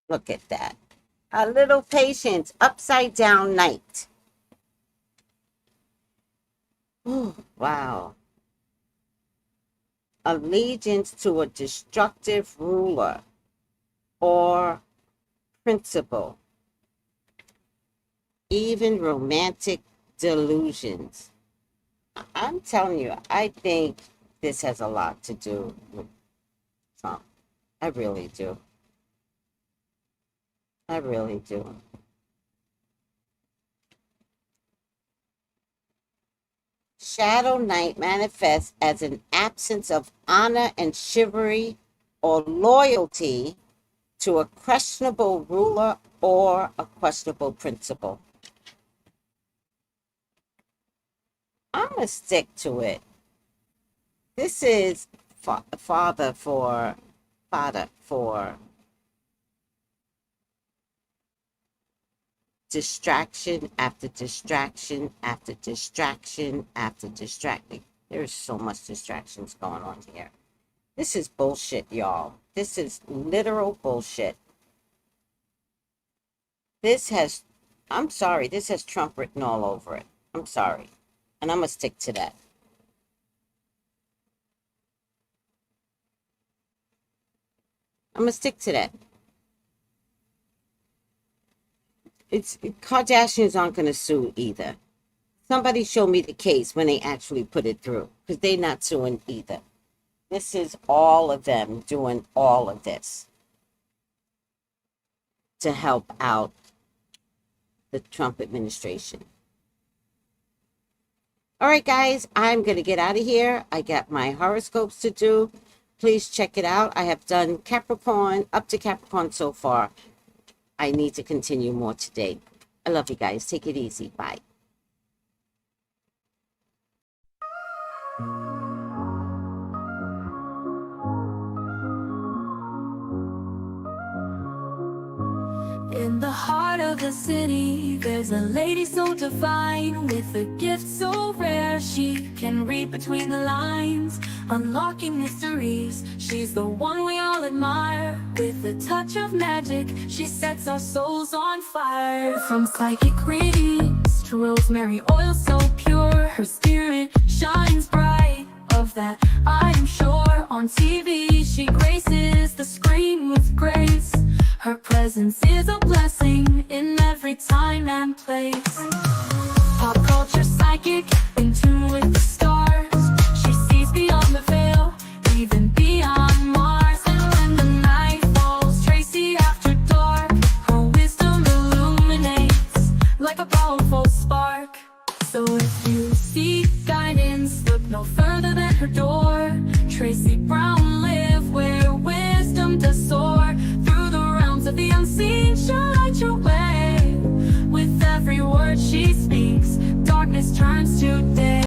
Look at that. A little patience. Upside down night. Oh, wow. Allegiance to a destructive ruler or principle. Even romantic delusions. I'm telling you, I think this has a lot to do with Trump. I really do. I really do. Shadow night manifests as an absence of honor and chivalry or loyalty to a questionable ruler or a questionable principle. I'm going to stick to it. This is father for distraction after distraction after distraction after distraction. There's so much distractions going on here. This is bullshit, y'all. This is literal bullshit. This has, I'm sorry, this has Trump written all over it. I'm sorry. And I'm going to stick to that. I'm going to stick to that. Kardashians aren't going to sue either. Somebody show me the case when they actually put it through, because they're not suing either. This is all of them doing all of this to help out the Trump administration. All right, guys, I'm going to get out of here. I got my horoscopes to do. Please check it out. I have done Capricorn, up to Capricorn so far. I need to continue more today. I love you guys. Take it easy. Bye. In the heart of the city, there's a lady so divine, with a gift so rare she can read between the lines, unlocking mysteries. She's the one we all admire. With a touch of magic, she sets our souls on fire. From psychic readings to rosemary oil so pure, her spirit shines bright. Of that I'm sure. On TV she graces the screen with grace. Her presence is a blessing in every time and place. Pop culture psychic, in tune with the stars. She sees beyond the veil, even beyond Mars. And when the night falls, Tracy after dark, her wisdom illuminates like a powerful spark. So if you seek guidance, look no further than her door. Tracy Brown live where wisdom does soar. Through the realms of the unseen, she'll light your way. With every word she speaks, darkness turns to day.